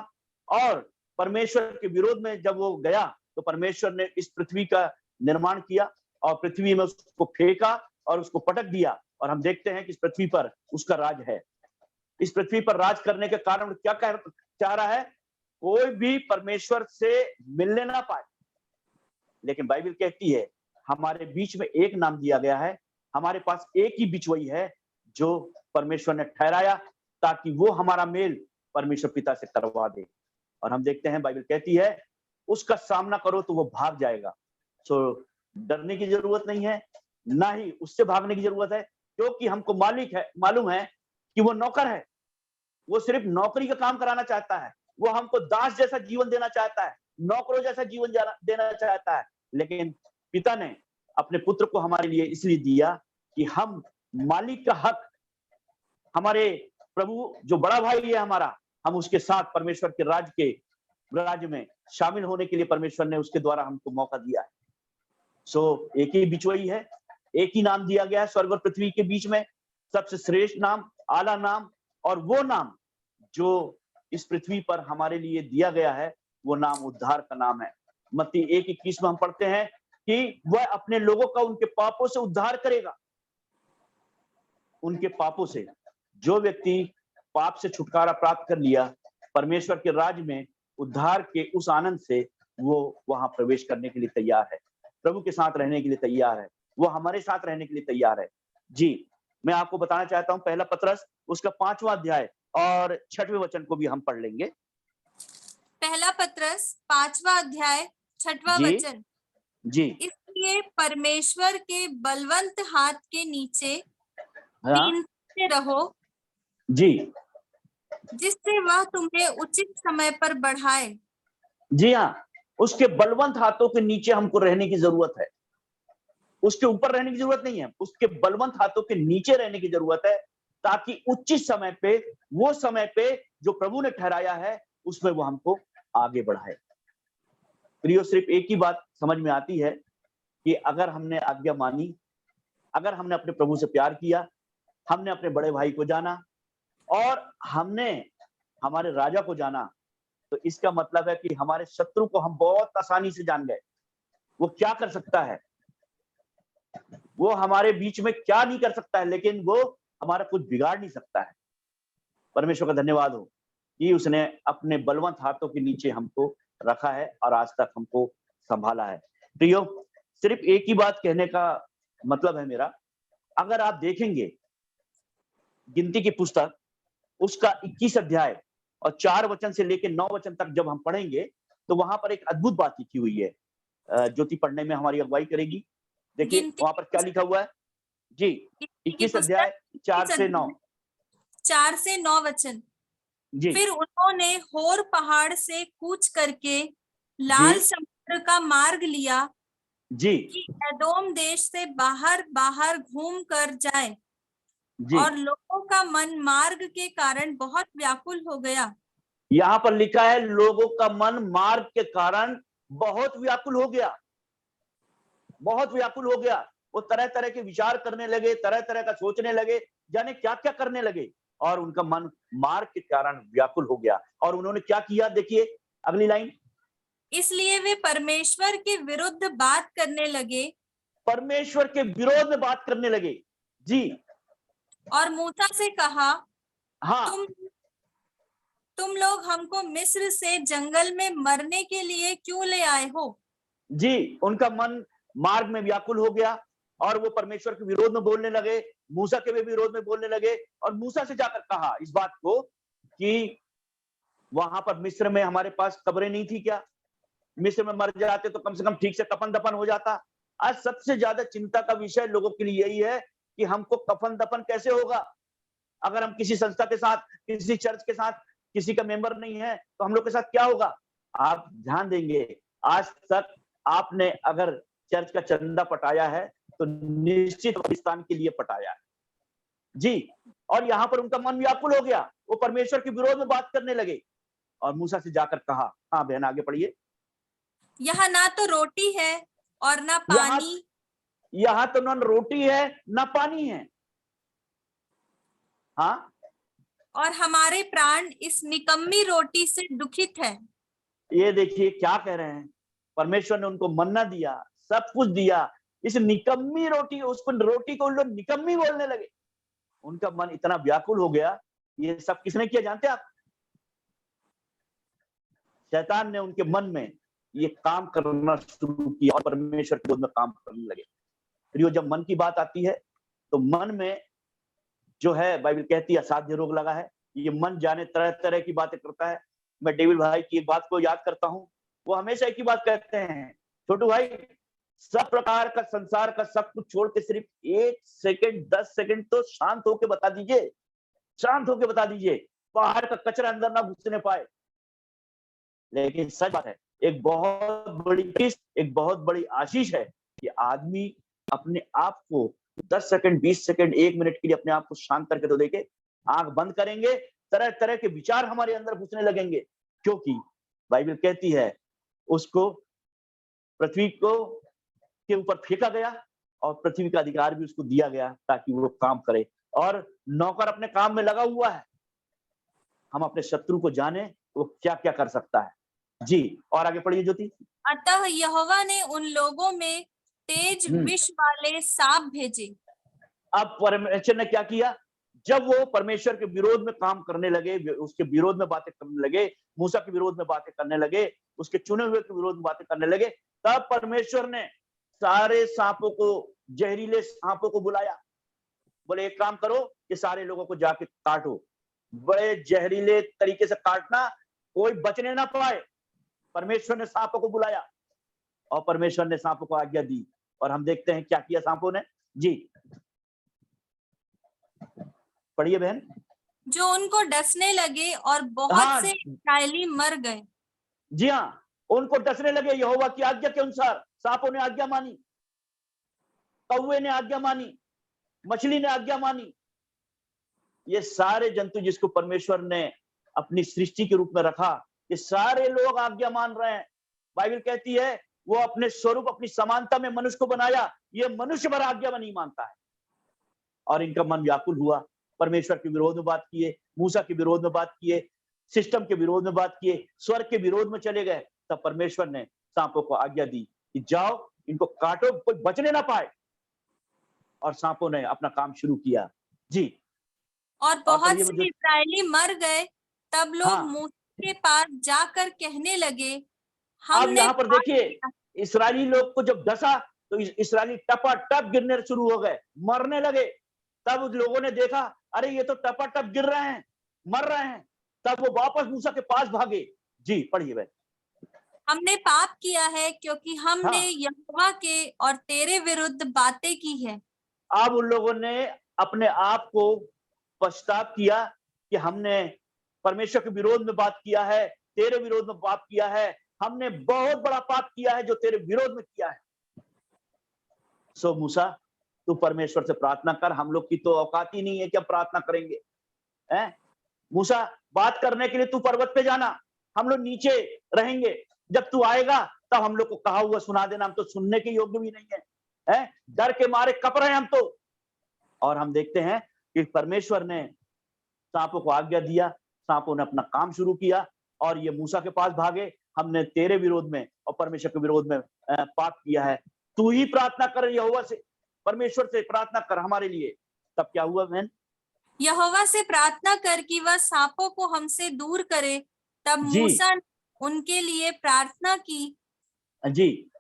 और परमेश्वर के विरोध में जब वो गया तो परमेश्वर ने इस पृथ्वी का निर्माण किया और पृथ्वी में उसको फेंका और उसको पटक दिया, और हम देखते हैं कि इस पृथ्वी पर उसका राज है। इस पृथ्वी पर राज करने के कारण क्या चाह रहा है? कोई भी परमेश्वर से मिलने ना पाए। लेकिन बाइबल कहती है हमारे बीच में एक नाम दिया गया है, हमारे पास एक ही बिचवई है जो परमेश्वर ने ठहराया, ताकि वो हमारा मेल परमेश्वर पिता से करवा दे। और हम देखते हैं बाइबल कहती है उसका सामना करो तो वो भाग जाएगा। सो डरने की जरूरत नहीं है, ना ही उससे भागने की जरूरत है, क्योंकि हमको मालूम है कि वो नौकर है। वो सिर्फ नौकरी का काम कराना चाहता है, वो हमको दास जैसा जीवन देना चाहता है, नौकरों जैसा जीवन देना चाहता है। लेकिन पिता ने अपने पुत्र को हमारे लिए इसलिए दिया कि हम मालिक का हक, हमारे प्रभु जो बड़ा भाई है हमारा, हम उसके साथ परमेश्वर के राज्य में शामिल होने के लिए परमेश्वर ने उसके द्वारा हमको मौका दिया है। सो एक ही बिचवई है, एक ही नाम दिया गया है स्वर्ग और पृथ्वी के बीच में, सबसे श्रेष्ठ नाम, आला नाम, और वो नाम जो इस पृथ्वी पर हमारे लिए दिया गया है वो नाम उद्धार का नाम है। मत्ती 1:21 में हम पढ़ते हैं कि वह अपने लोगों का उनके पापों से उद्धार करेगा। उनके पापों से, जो व्यक्ति पाप से छुटकारा प्राप्त कर लिया, परमेश्वर के राज्य में उद्धार के उस आनंद से वो वहां प्रवेश करने के लिए तैयार है, प्रभु के साथ रहने के लिए तैयार है, वो हमारे साथ रहने के लिए तैयार है। जी, मैं आपको बताना चाहता हूं पहला पतरस उसका 5वां अध्याय और 6वें वचन को भी हम पढ़ लेंगे। पहला पतरस 5वां अध्याय 6वां जी वचन। जी इसलिए परमेश्वर के बलवंत हाथ के नीचे हाँ दीनते रहो, जी जिससे वह तुम्हें उचित समय पर बढ़ाए। जी हाँ, उसके बलवंत हाथों के नीचे हमको रहने की जरूरत है। उसके ऊपर रहने की जरूरत नहीं है, उसके बलवंत हाथों के नीचे रहने की जरूरत है, ताकि उचित समय पे, वो समय पे जो प्रभु ने ठहराया है उसमें वो हमको आगे बढ़ाए। प्रियो, सिर्फ एक ही बात समझ में आती है कि अगर हमने आज्ञा मानी, अगर हमने अपने प्रभु से प्यार किया, हमने अपने बड़े भाई को जाना और हमने हमारे राजा को जाना, तो इसका मतलब है कि हमारे शत्रु को हम बहुत आसानी से जान गए। वो क्या कर सकता है, वो हमारे बीच में क्या नहीं कर सकता है, लेकिन वो हमारा कुछ बिगाड़ नहीं सकता है। परमेश्वर का धन्यवाद हो कि उसने अपने बलवंत हाथों के नीचे हमको रखा है और आज तक हमको संभाला है। प्रियो, सिर्फ एक ही बात कहने का मतलब है मेरा, अगर आप देखेंगे गिनती की पुस्तक उसका 21 अध्याय और 4 वचन से लेकर 9 वचन तक जब हम पढ़ेंगे तो वहां पर एक अद्भुत बात लिखी हुई है। ज्योति पढ़ने में हमारी अगुवाई करेगी। देखिए वहां पर क्या लिखा हुआ है जी, 21 अध्याय 4 से 9 वचन। जी फिर उन्होंने होर पहाड़ से कूच करके लाल समुद्र का मार्ग लिया जी कि एदोम देश से बाहर बाहर घूम कर जाए, जी। और लोगों का मन मार्ग के कारण बहुत व्याकुल हो गया। यहाँ पर लिखा है लोगों का मन मार्ग के कारण बहुत व्याकुल हो गया, बहुत व्याकुल हो गया। वो तरह तरह के विचार करने लगे, तरह तरह का सोचने लगे, जाने क्या क्या करने लगे, और उनका मन मार्ग के कारण व्याकुल हो गया। और उन्होंने क्या किया, देखिए अगली लाइन, इसलिए वे परमेश्वर के विरुद्ध बात करने लगे, परमेश्वर के विरोध में बात करने लगे जी। और मूसा से कहा, हाँ तुम लोग हमको मिस्र से जंगल में मरने के लिए क्यों ले आए हो? जी, उनका मन मार्ग में व्याकुल हो गया और वो परमेश्वर के विरोध में बोलने लगे, मूसा के भी विरोध में बोलने लगे। और मूसा से जाकर कहा इस बात को कि वहां पर मिस्र में हमारे पास कब्रें नहीं थी क्या? मिस्र में मर जाते तो कम से कम ठीक से कफन दफन हो जाता। आज सबसे ज्यादा चिंता का विषय लोगों के लिए यही है कि हमको कफन दफन कैसे होगा। अगर हम किसी संस्था के साथ, किसी चर्च के साथ, किसी का मेंबर नहीं है तो हम लोग के साथ क्या होगा। आप ध्यान देंगे, आज तक आपने अगर चर्च का चंदा पटाया है तो निश्चित पाकिस्तान के लिए पटाया है जी। और यहाँ पर उनका मन व्याकुल हो गया, वो परमेश्वर के विरोध में बात करने लगे और मूसा से जाकर कहा, हाँ बहन आगे पढ़िए। यहाँ ना तो रोटी है और ना पानी, यहाँ तो न रोटी है न पानी है। हाँ, और हमारे प्राण इस निकम्मी रोटी से दुखित है। ये देखिए क्या कह रहे हैं, परमेश्वर ने उनको मन्ना दिया, सब कुछ दिया, इस निकम्मी रोटी, उसको रोटी को उन लोग निकम्मी बोलने लगे। उनका मन इतना व्याकुल हो गया। ये सब किसने किया जानते हैं आप? शैतान ने उनके मन में ये काम करना शुरू किया और परमेश्वर के विरोध में काम करने लगे। प्रियो, जब मन की बात आती है तो मन में जो है बाइबल कहती है असाध्य रोग लगा है। ये मन जाने तरह तरह की बातें करता है। मैं डेविड भाई की एक बात को याद करता हूँ, वो हमेशा एक ही बात कहते हैं, छोटू भाई सब प्रकार का संसार का सब कुछ छोड़ के सिर्फ 1 सेकंड 10 सेकंड तो शांत होके बता दीजिए, शांत होके बता दीजिए, बाहर का कचरा अंदर ना घुसने पाए। लेकिन सच बात है, एक बहुत बड़ी आशीष है कि आदमी अपने आप को 10 सेकंड 20 सेकंड 1 मिनट के लिए अपने आप को शांत करके तो देखे। आंख बंद करेंगे, तरह तरह के विचार हमारे अंदर घुसने लगेंगे, क्योंकि बाइबल कहती है उसको पृथ्वी को के ऊपर फेंका गया और पृथ्वी का अधिकार भी उसको दिया गया ताकि वो काम करे, और नौकर अपने काम में लगा हुआ है। हम अपने शत्रु को जाने वो क्या क्या कर सकता है। जी, और आगे पढ़िए ज्योति। अतः यहोवा ने उन लोगों में तेज विष वाले सांप भेजे। अब परमेश्वर ने क्या किया? जब वो परमेश्वर के विरोध में काम करने लगे, उसके विरोध में बातें करने लगे, मूसा के विरोध में बातें करने लगे, उसके चुने हुए के विरोध में बातें करने लगे, तब परमेश्वर ने सारे सांपों को, जहरीले सांपों को बुलाया। बोले एक काम करो कि सारे लोगों को जाके काटो, बड़े जहरीले तरीके से काटना, कोई बचने ना पाए। परमेश्वर ने सांपों को बुलाया और परमेश्वर ने सांपों को आज्ञा दी, और हम देखते हैं क्या किया सांपों ने। जी पढ़िए बहन। जो उनको डसने लगे और बहुत से इस्राएली मर गए। जी हाँ, उनको डसने लगे। यहोवा की आज्ञा के अनुसार सांपों ने आज्ञा मानी, कौवे ने आज्ञा मानी, मछली ने आज्ञा मानी। ये सारे जंतु जिसको परमेश्वर ने अपनी सृष्टि के रूप में रखा, ये सारे लोग आज्ञा मान रहे हैं। बाइबल कहती है वो अपने स्वरूप अपनी समानता में मनुष्य को बनाया, ये मनुष्य भर आज्ञा नहीं मानता है, और इनका मन व्याकुल हुआ। परमेश्वर के विरोध में बात किए, मूसा के विरोध में बात किए, सिस्टम के विरोध में बात किए, स्वर्ग के विरोध में चले गए। तब परमेश्वर ने सांपों को आज्ञा दी कि जाओ इनको काटो, कोई बचने ना पाए, और सांपों ने अपना काम शुरू किया। जी, और बहुत से इस्राएली मर गए। तब लोग मूसा के पास जाकर कहने लगे, अब यहाँ पर देखिए, इस्राएली लोग को जब डसा तो इस्राएली टपाटप गिरने शुरू हो गए, मरने लगे। तब उस लोगों ने देखा, अरे ये तो टपाटप गिर रहे हैं, मर रहे हैं। तब वो वापस मूसा के पास भागे। जी पढ़िए भाई। हमने पाप किया है क्योंकि हमने यहोवा के और तेरे विरुद्ध बातें की है। अब उन लोगों ने अपने आप को पश्चाताप किया कि हमने परमेश्वर के विरोध में बात किया है, तेरे विरोध में पाप किया है, हमने बहुत बड़ा पाप किया है जो तेरे विरोध में किया है। सो मूसा, तू परमेश्वर से प्रार्थना कर, हम लोग की तो औकात ही नहीं है कि हम प्रार्थना करेंगे। मूसा, बात करने के लिए तू पर्वत पे जाना, हम लोग नीचे रहेंगे, जब तू आएगा तब हम लोग को कहा हुआ सुना देना, हम तो सुनने के योग्य भी नहीं है, डर के मारे कप रहे हम तो। और हम देखते हैं कि परमेश्वर ने सांपों को आज्ञा दिया, सांपों ने अपना काम शुरू किया, और ये मूसा के पास भागे, हमने तेरे विरोध में और परमेश्वर के विरोध में पाप किया है, तू ही प्रार्थना कर यहोवा से, परमेश्वर से प्रार्थना कर हमारे लिए। तब क्या हुआ बहन? यहोवा से प्रार्थना कर कि वह सांपों को हमसे दूर करे। तब मूसा ने उनके लिए प्रार्थना की। जी,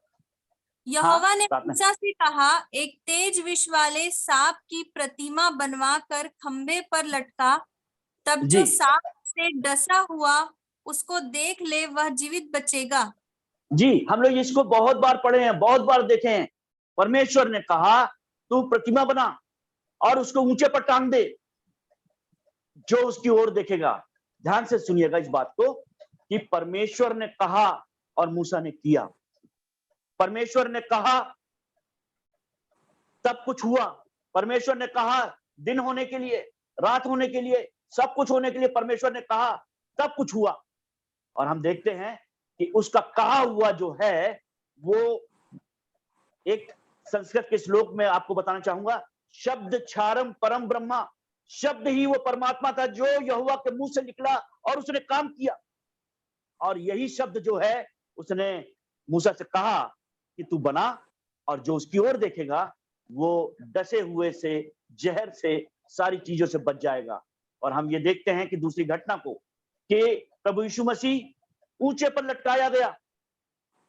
यहोवा ने मूसा से कहा, एक तेज विष वाले सांप की प्रतिमा बनवाकर खंबे पर लटका, तब जो सांप से डसा हुआ उसको देख ले, वह जीवित बचेगा। जी, हम लोग इसको बहुत बार पढ़े हैं, बहुत बार देखे हैं। परमेश्वर ने कहा तू प्रतिमा बना और उसको ऊंचे पर टांग दे, जो उसकी ओर देखेगा। ध्यान से सुनिएगा इस बात को कि परमेश्वर ने कहा और मूसा ने किया। परमेश्वर ने कहा तब कुछ हुआ। परमेश्वर ने कहा दिन होने के लिए, रात होने के लिए, सब कुछ होने के लिए परमेश्वर ने कहा, तब कुछ हुआ। और हम देखते हैं कि उसका कहा हुआ जो है वो एक संस्कृत के श्लोक में आपको बताना चाहूंगा, शब्द क्षारम परम ब्रह्मा, शब्द ही वो परमात्मा था जो यहोवा के मुंह से निकला और उसने काम किया। और यही शब्द जो है उसने मूसा से कहा कि तू बना, और जो उसकी ओर देखेगा वो डसे हुए से, जहर से, सारी चीजों से बच जाएगा। और हम ये देखते हैं कि दूसरी घटना को कि प्रभु यीशु मसीह ऊंचे पर लटकाया गया,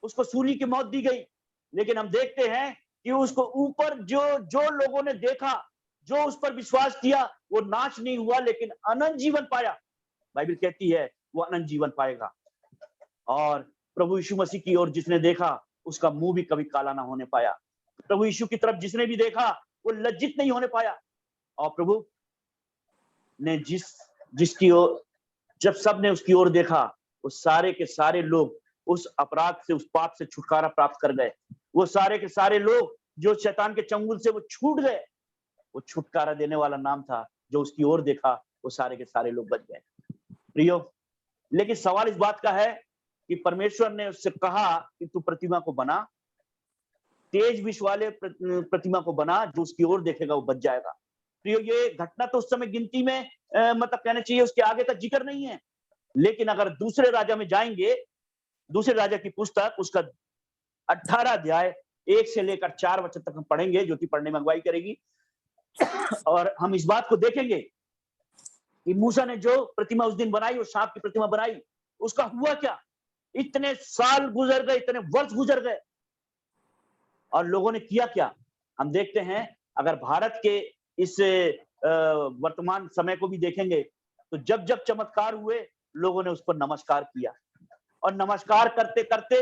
उसको सूली की मौत दी गई, लेकिन हम देखते हैं कि उसको ऊपर जो लोगों ने देखा, जो उस पर विश्वास किया, वो नाश नहीं हुआ लेकिन अनंत जीवन पाया। बाइबल कहती है वो अनंत जीवन पाएगा। और प्रभु यीशु मसीह की ओर जिसने देखा उसका मुंह भी कभी काला ना होने पाया। प्रभु यीशु की तरफ जिसने भी देखा वो लज्जित नहीं होने पाया। और प्रभु ने जिसकी ओर जब सब ने उसकी ओर देखा, वो सारे के सारे लोग उस अपराध से, उस पाप से छुटकारा प्राप्त कर गए। वो सारे के सारे लोग जो शैतान के चंगुल से वो छूट गए। वो छुटकारा देने वाला नाम था। जो उसकी ओर देखा वो सारे के सारे लोग बच गए। प्रियो, लेकिन सवाल इस बात का है कि परमेश्वर ने उससे कहा कि तू प्रतिमा को बना, तेज विष वाले प्रतिमा को बना, जो उसकी ओर देखेगा वो बच जाएगा। प्रियो, ये घटना तो उस समय गिनती में मतलब कहना चाहिए उसके आगे का जिक्र नहीं है। लेकिन अगर दूसरे राजा में जाएंगे, दूसरे राजा की पुस्तक उसका 18 अध्याय 1 से लेकर 4 वचन तक हम पढ़ेंगे। ज्योति पढ़ने में अगुवाई करेगी और हम इस बात को देखेंगे कि मूसा ने जो प्रतिमा उस दिन बनाई, वो सांप की प्रतिमा बनाई, उसका हुआ क्या। इतने साल गुजर गए, इतने वर्ष गुजर गए और लोगों ने किया क्या। हम देखते हैं, अगर भारत के इस वर्तमान समय को भी देखेंगे तो जब जब चमत्कार हुए लोगों ने उस पर नमस्कार किया और नमस्कार करते करते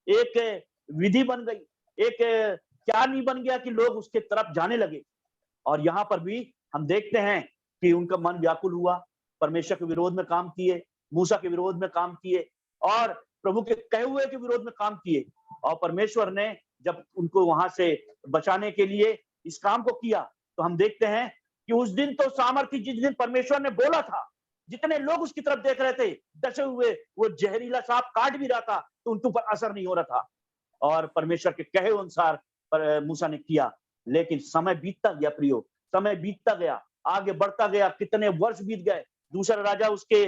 एक विधि बन गई, एक क्या नहीं बन गया कि लोग उसके तरफ जाने लगे। और यहाँ पर भी हम देखते हैं कि उनका मन व्याकुल हुआ, परमेश्वर के विरोध में काम किए, मूसा के विरोध में काम किए और प्रभु के कहे हुए के विरोध में काम किए। और परमेश्वर ने जब उनको वहां से बचाने के लिए इस काम को किया तो हम देखते हैं कि उस दिन तो सामर्थ्य, जिस दिन परमेश्वर ने बोला था, जितने लोग उसकी तरफ देख रहे थे डसे हुए, वो जहरीला सांप काट भी रहा था तो उनके ऊपर असर नहीं हो रहा था। और परमेश्वर के कहे अनुसार मूसा ने किया। लेकिन समय बीतता गया प्रियो, समय बीतता गया, आगे बढ़ता गया, कितने वर्ष बीत गए। दूसरा राजा उसके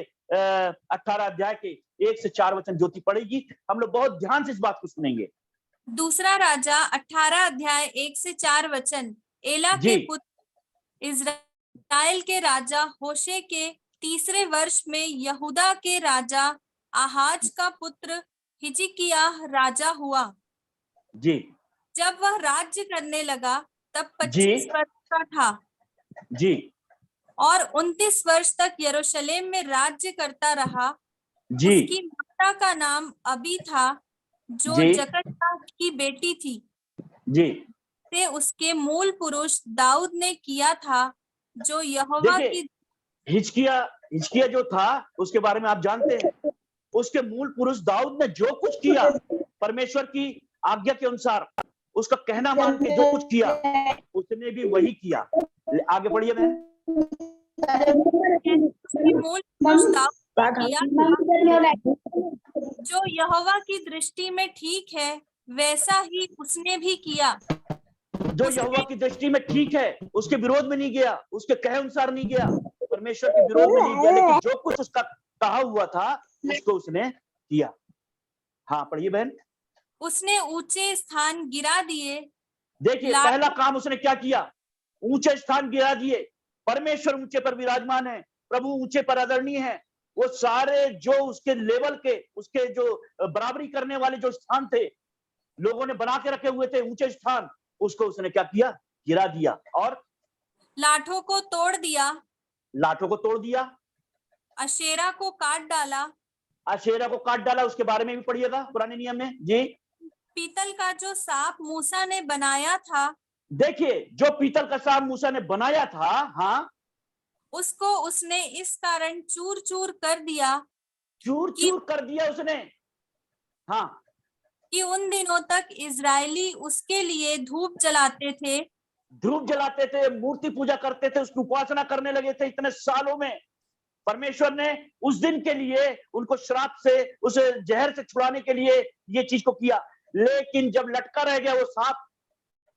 18 अध्याय के 1 से 4 वचन ज्योति पढ़ेगी। हम लोग बहुत ध्यान से इस बात को सुनेंगे। दूसरा राजा 18 अध्याय 1 से 4 वचन। एला के पुत्र इज़राइल के राजा होशे के तीसरे वर्ष में यहूदा के राजा आहाज का पुत्र हिजकिय्याह राजा हुआ। जी। जब वह राज्य करने लगा तब 25 वर्ष का था। जी। और 29 वर्ष तक यरूशलेम में राज्य करता रहा। जी। उसकी माता का नाम अबी था, जो जकर्याह की बेटी थी। जी। से उसके मूल पुरुष दाऊद ने किया था, जो यहोवा की हिजकिय्याह जो था उसके बारे में आप जानते हैं। उसके मूल पुरुष दाऊद ने जो कुछ किया परमेश्वर की आज्ञा के अनुसार, उसका कहना मान के जो कुछ किया उसने भी वही किया। आगे बढ़िए बहन। मूल पुरुष दाऊद ने किया था, जो यहोवा की दृष्टि में ठीक है वैसा ही उसने भी किया। जो यहोवा की दृष्टि में ठीक है, उसके विरोध में नहीं गया, उसके कहे अनुसार नहीं गया, परमेश्वर के विरोध में नहीं गया, लेकिन जो कुछ उसका कहा हुआ था उसको उसने किया। हाँ पढ़िए बहन। उसने ऊंचे स्थान गिरा दिए। देखिए पहला काम उसने क्या किया, ऊंचे स्थान गिरा दिए। परमेश्वर ऊंचे पर विराजमान है, प्रभु ऊंचे पर आदरणीय है। वो सारे जो उसके लेवल के, उसके जो बराबरी करने वाले जो स्थान थे, लोगों ने बना के रखे हुए थे ऊंचे स्थान, उसको उसने क्या किया, गिरा दिया। और लाठों को तोड़ दिया। लाठों को तोड़ दिया। अशेरा को काट डाला। अशेरा को काट डाला, उसके बारे में भी पढ़िएगा पुराने नियम में। जी। पीतल का जो सांप मूसा ने बनाया था, देखिए जो पीतल का सांप मूसा ने बनाया था, हाँ, उसको उसने इस कारण चूर चूर कर दिया, चूर चूर कर दिया उसने। हाँ, कि उन दिनों तक इजरायली उसके लिए धूप जलाते थे, धूप जलाते थे, मूर्ति पूजा करते थे, उसकी उपासना करने लगे थे। इतने सालों में परमेश्वर ने उस दिन के लिए उनको श्राप से, उस जहर से छुड़ाने के लिए ये चीज को किया। लेकिन जब लटका रह गया वो सांप,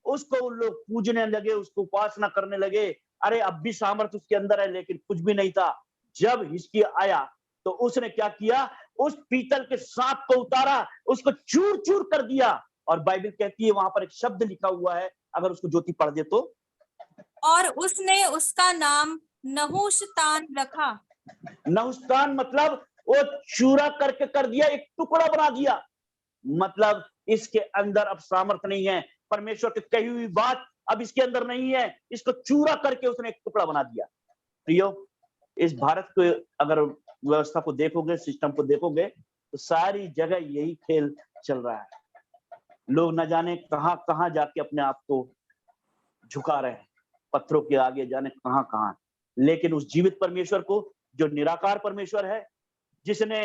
उसको उन लोग पूजने लगे, उसको उपासना करने लगे। अरे अब भी सामर्थ्य उसके अंदर है, लेकिन कुछ भी नहीं था। जब हिजकिय्याह आया तो उसने क्या किया, उस पीतल के सांप को उतारा, उसको चूर चूर कर दिया। और बाइबल कहती है, वहां पर एक शब्द लिखा हुआ है, अगर उसको ज्योति पढ़ दे तो। और उसने उसका नाम नहुशतान रखा। नहुशतान मतलब वो चूरा करके कर दिया, एक टुकड़ा बना दिया। मतलब इसके अंदर अब सामर्थ्य नहीं है, परमेश्वर की कही हुई बात अब इसके अंदर नहीं है, इसको चूरा करके उसने एक टुकड़ा बना दिया। प्रियो, इस भारत के अगर व्यवस्था को देखोगे, सिस्टम को देखोगे, तो सारी जगह यही खेल चल रहा है। लोग न जाने कहां कहां जाके अपने आप को झुका रहे हैं, पत्थरों के आगे जाने कहां कहां। लेकिन उस जीवित परमेश्वर को, जो निराकार परमेश्वर है, जिसने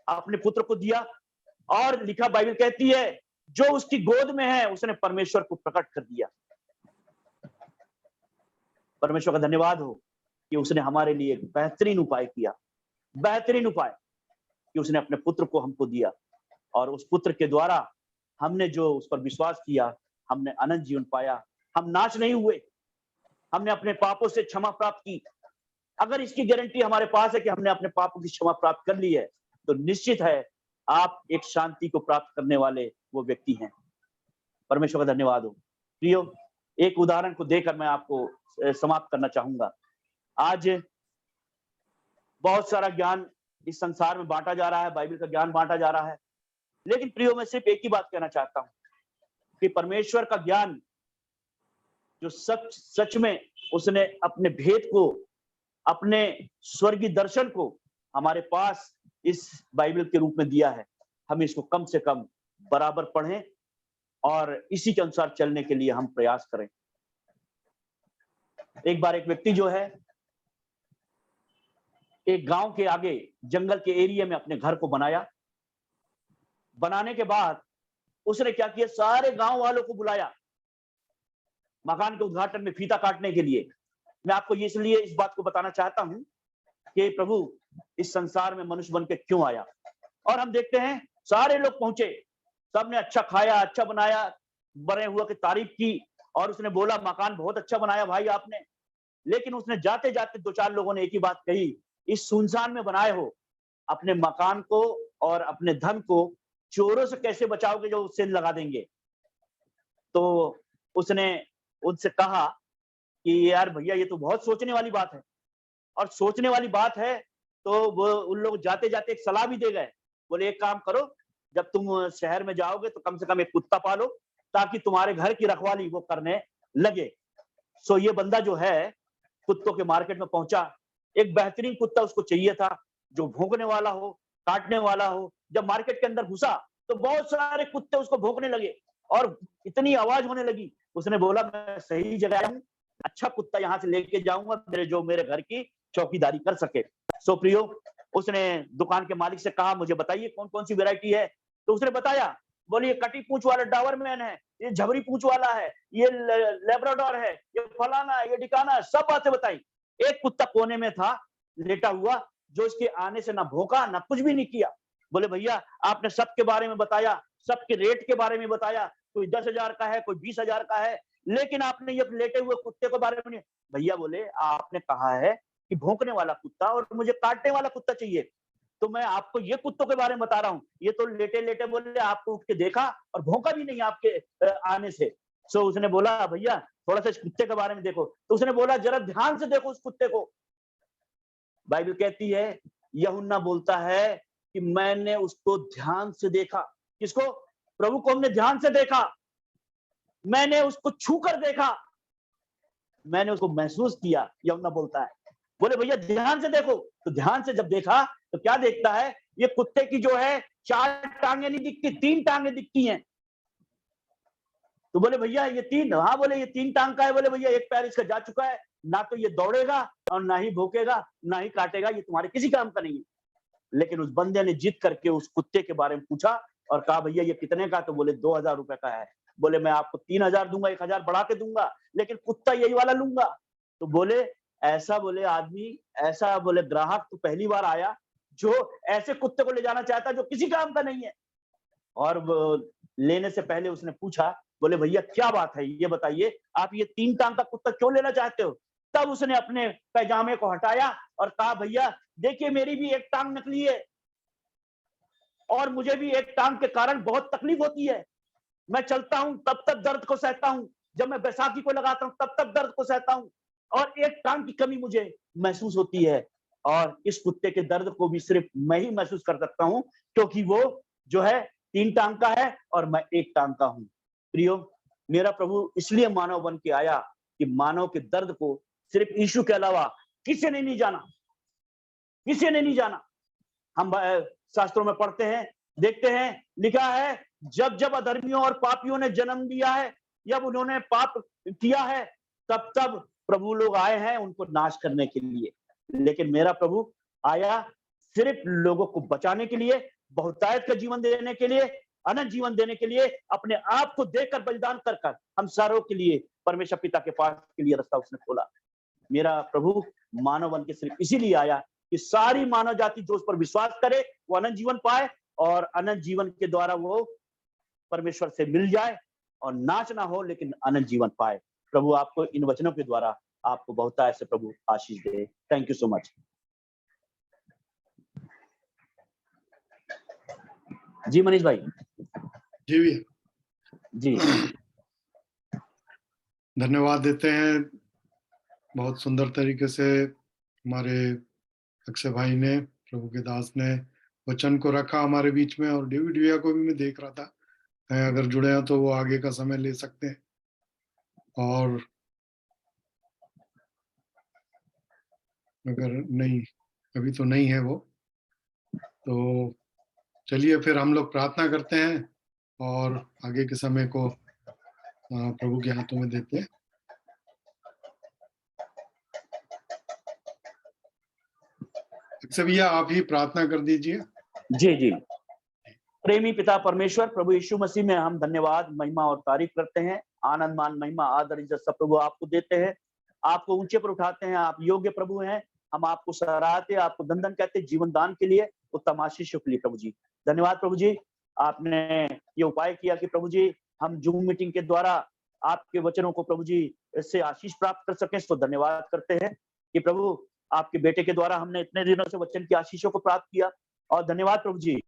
अपने पुत्र को दिया, और लिखा बाइबल कहती है जो उसकी गोद में है उसने परमेश्वर को प्रकट कर दिया। परमेश्वर का धन्यवाद हो कि उसने हमारे लिए एक बेहतरीन उपाय किया, बेहतरीन उपाय कि उसने अपने पुत्र को हमको दिया, और उस पुत्र के द्वारा हमने जो उस पर विश्वास किया, हमने अनंत जीवन पाया। हम नाश नहीं हुए, हमने अपने पापों से क्षमा प्राप्त की। अगर इसकी गारंटी हमारे पास है कि हमने अपने पापों की क्षमा प्राप्त कर ली है, तो निश्चित है आप एक शांति को प्राप्त करने वाले वो व्यक्ति हैं। परमेश्वर का धन्यवाद हो। प्रियो, एक उदाहरण को देकर मैं आपको समाप्त करना चाहूंगा। आज बहुत सारा ज्ञान इस संसार में बांटा जा रहा है, बाइबल का ज्ञान बांटा जा रहा है, लेकिन प्रियो मैं सिर्फ एक ही बात कहना चाहता हूं कि परमेश्वर का ज्ञान जो सच में उसने अपने भेद को, अपने स्वर्गीय दर्शन को हमारे पास इस बाइबल के रूप में दिया है, हम इसको कम से कम बराबर पढ़ें और इसी के अनुसार चलने के लिए हम प्रयास करें। एक बार एक व्यक्ति जो है एक गांव के आगे जंगल के एरिया में अपने घर को बनाया। बनाने के बाद उसने क्या किया, सारे गांव वालों को बुलाया मकान के उद्घाटन में फीता काटने के लिए। मैं आपको इसलिए इस बात को बताना चाहता हूं कि प्रभु इस संसार में मनुष्य बन के क्यों आया। और हम देखते हैं सारे लोग पहुंचे, सबने अच्छा खाया, अच्छा बनाया, बने हुआ की तारीफ की, और उसने बोला मकान बहुत अच्छा बनाया भाई आपने। लेकिन उसने जाते जाते दो चार लोगों ने एक ही बात कही, इस सुनसान में बनाए हो, अपने मकान को और अपने धन को चोरों से कैसे बचाओगे जो सेल लगा देंगे। तो उसने उनसे कहा कि यार भैया ये तो बहुत सोचने वाली बात है, और सोचने वाली बात है तो वो उन लोग जाते जाते एक सलाह भी दे गए। बोले एक काम करो, जब तुम शहर में जाओगे तो कम से कम एक कुत्ता पालो ताकि तुम्हारे घर की रखवाली वो करने लगे। सो ये बंदा जो है कुत्तों के मार्केट में पहुंचा, एक बेहतरीन कुत्ता उसको चाहिए था जो भौंकने वाला हो, काटने वाला हो। जब मार्केट के अंदर घुसा तो बहुत सारे कुत्ते उसको भौंकने लगे और इतनी आवाज होने लगी। उसने बोला मैं सही जगह आया हूं, अच्छा कुत्ता यहाँ से लेके जाऊंगा मेरे घर की चौकीदारी कर सके। सो प्रियो, उसने दुकान के मालिक से कहा मुझे बताइए कौन कौन सी वैरायटी है। तो उसने बताया, बोलिए कटी पूंछ वाला डाबरमैन है, ये झबरी पूंछ वाला है, ये लेब्राडोर है, ये फलाना, ये डिकाना, सब बातें बताई। एक कुत्ता कोने में था लेटा हुआ जो इसके आने से ना भौंका ना कुछ भी नहीं किया। बोले भैया आपने सबके बारे में बताया, सबके रेट के बारे में बताया, कोई 10,000 का है, कोई 20,000 का है, लेकिन आपने ये लेटे हुए कुत्ते के बारे में नहीं। भैया बोले आपने कहा है कि भौंकने वाला कुत्ता और मुझे काटने वाला कुत्ता चाहिए, तो मैं आपको ये कुत्तों के बारे में बता रहा हूँ। ये तो लेटे लेटे बोले आपको उठ के देखा और भौंका भी नहीं आपके आने से। सो उसने बोला भैया थोड़ा सा इस कुत्ते के बारे में देखो। तो उसने बोला जरा ध्यान से देखो उस कुत्ते को। बाइबल कहती है, यूहन्ना बोलता है कि मैंने उसको ध्यान से देखा। किसको? प्रभु को हमने ध्यान से देखा, मैंने उसको छू कर देखा, मैंने उसको महसूस किया, यूहन्ना बोलता है। बोले भैया ध्यान से देखो। तो ध्यान से जब देखा तो क्या देखता है, ये कुत्ते की जो है 4 टांगे नहीं दिखती, 3 टांगे दिखती हैं। तो बोले भैया ये 3, हाँ बोले ये 3 टांग का है। बोले भैया एक पैर इसका जा चुका है, ना तो ये दौड़ेगा और ना ही भौंकेगा ना ही काटेगा, ये तुम्हारे किसी काम का नहीं है। लेकिन उस बंदे ने जिद करके उस कुत्ते के बारे में पूछा और कहा भैया ये कितने का? तो बोले 2,000 रुपए का है। बोले मैं आपको 3,000 दूंगा, 1,000 बढ़ा के दूंगा, लेकिन कुत्ता यही वाला लूंगा। तो बोले ऐसा, बोले आदमी ऐसा, बोले ग्राहक तो पहली बार आया जो ऐसे कुत्ते को ले जाना चाहता जो किसी काम का नहीं है। और लेने से पहले उसने पूछा, बोले भैया क्या बात है ये बताइए, आप ये 3 टांग का कुत्ता क्यों लेना चाहते हो? तब उसने अपने पैजामे को हटाया और कहा भैया देखिए मेरी भी एक टांग निकली है और मुझे भी एक टांग के कारण बहुत तकलीफ होती है। मैं चलता हूं तब तक दर्द को सहता हूं, जब मैं बैसाखी को लगाता हूं तब तक दर्द को सहता हूं, और एक टांग की कमी मुझे महसूस होती है। और इस कुत्ते के दर्द को भी सिर्फ मैं ही महसूस कर सकता हूं क्योंकि वो जो है 3 टांग का है और मैं 1 टांग का हूं। प्रियो, मेरा प्रभु इसलिए मानव बन के आया कि मानव के दर्द को सिर्फ यीशु के अलावा किसी ने नहीं जाना, किसी ने नहीं जाना। हम शास्त्रों में पढ़ते हैं, देखते हैं, लिखा है जब जब अधर्मियों और पापियों ने जन्म लिया है, जब उन्होंने पाप किया है, तब तब प्रभु लोग आए हैं उनको नाश करने के लिए। लेकिन मेरा प्रभु आया सिर्फ लोगों को बचाने के लिए, बहुतायत का जीवन देने के लिए, अनंत जीवन देने के लिए, अपने आप को देकर बलिदान कर कर हम सारों के लिए परमेश्वर पिता के पास के लिए रास्ता उसने खोला। मेरा प्रभु मानव बन के सिर्फ इसीलिए आया कि सारी मानव जाति जो उस पर विश्वास करे वो अनंत जीवन पाए, और अनंत जीवन के द्वारा वो परमेश्वर से मिल जाए और नाश ना हो लेकिन अनंत जीवन पाए। प्रभु आपको इन वचनों के द्वारा आपको बहुतायत से प्रभु आशीष दे। Thank you so much. जी मनीष भाई। जी भैया, जी धन्यवाद देते हैं। बहुत सुंदर तरीके से हमारे अक्षय भाई ने, प्रभु के दास ने वचन को रखा हमारे बीच में। और डेविड भैया को भी मैं देख रहा था, अगर जुड़े हैं तो वो आगे का समय ले सकते हैं। और अगर नहीं, अभी तो नहीं है वो, तो चलिए फिर हम लोग प्रार्थना करते हैं और आगे के समय को प्रभु के हाथों में देते हैं। अक्षय भैया आप ही प्रार्थना कर दीजिए। जी जी। प्रेमी पिता परमेश्वर, प्रभु यीशु मसीह में हम धन्यवाद, महिमा और तारीफ करते हैं। आनंद, मान, महिमा, आदर, इज्जत सब प्रभु आपको देते हैं, आपको ऊंचे पर उठाते हैं। आप योग्य प्रभु हैं, हम आपको सराहते, आपको दंदन कहते हैं जीवन दान के लिए, उत्तम आशीषों के लिए। प्रभु जी धन्यवाद। प्रभु जी आपने ये उपाय किया कि प्रभु जी हम जूम मीटिंग के द्वारा आपके वचनों को प्रभु जी इससे आशीष प्राप्त कर सकें। तो धन्यवाद करते हैं कि प्रभु आपके बेटे के द्वारा हमने इतने दिनों से वचन की आशीषों को प्राप्त किया। और धन्यवाद प्रभु जी,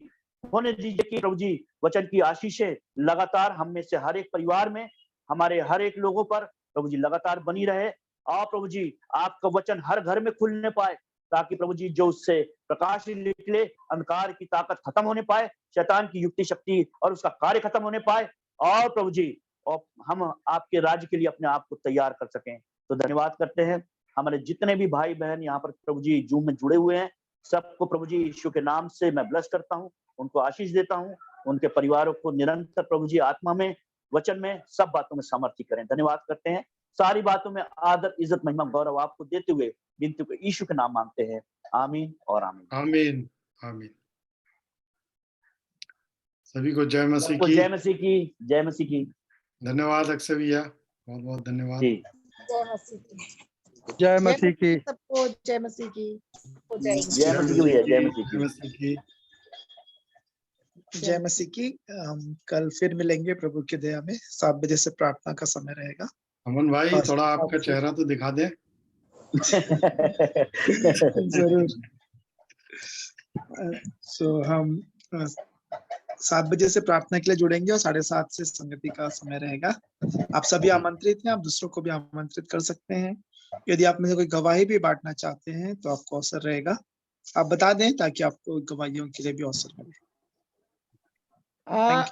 होने दीजिए कि प्रभु जी वचन की आशीषें लगातार हम में से हर एक परिवार में, हमारे हर एक लोगों पर प्रभु जी लगातार बनी रहे। और प्रभु जी आपका वचन हर घर में खुलने पाए, ताकि प्रभु जी जो उससे प्रकाश निकले, अंधकार की ताकत खत्म होने पाए, शैतान की युक्ति शक्ति और उसका कार्य खत्म होने पाए, और प्रभु जी और हम आपके राज्य के लिए अपने आप को तैयार कर सकें। तो धन्यवाद करते हैं। हमारे जितने भी भाई बहन यहाँ पर प्रभु जी जूम में जुड़े हुए हैं, सबको प्रभु जी यीशु के नाम से मैं ब्लेस करता हूँ, उनको आशीष देता हूँ। उनके परिवारों को निरंतर प्रभु जी आत्मा में, वचन में, सब बातों में सामर्थ्य करें। धन्यवाद करते हैं। सारी बातों में आदर, इज्जत, महिमा, गौरव आपको देते हुए विनती को यीशु के नाम मांगते हैं। आमीन और आमीन। आमीन आमीन। सभी को जय मसीह की। जय मसीह की, जय मसीह की। धन्यवाद अक्षय भैया, बहुत बहुत धन्यवाद। जी जय मसीह की। जय मसीह की। सबको जय मसीह की। जय मसीह की भैया, जय मसीह जय मसीह की। जय मसीह की। हम कल फिर मिलेंगे प्रभु की दया में। 7 बजे से प्रार्थना का समय रहेगा। अमन भाई थोड़ा आपका चेहरा तो दिखा दें। जरूर। सो हम 7 बजे से प्रार्थना के लिए जुड़ेंगे और 7:30 से संगति का समय रहेगा। आप सभी आमंत्रित हैं, आप दूसरों को भी आमंत्रित कर सकते हैं। यदि आप में से कोई गवाही भी बांटना चाहते हैं तो आपको अवसर रहेगा, आप बता दें ताकि आपको गवाहियों के लिए भी अवसर मिले।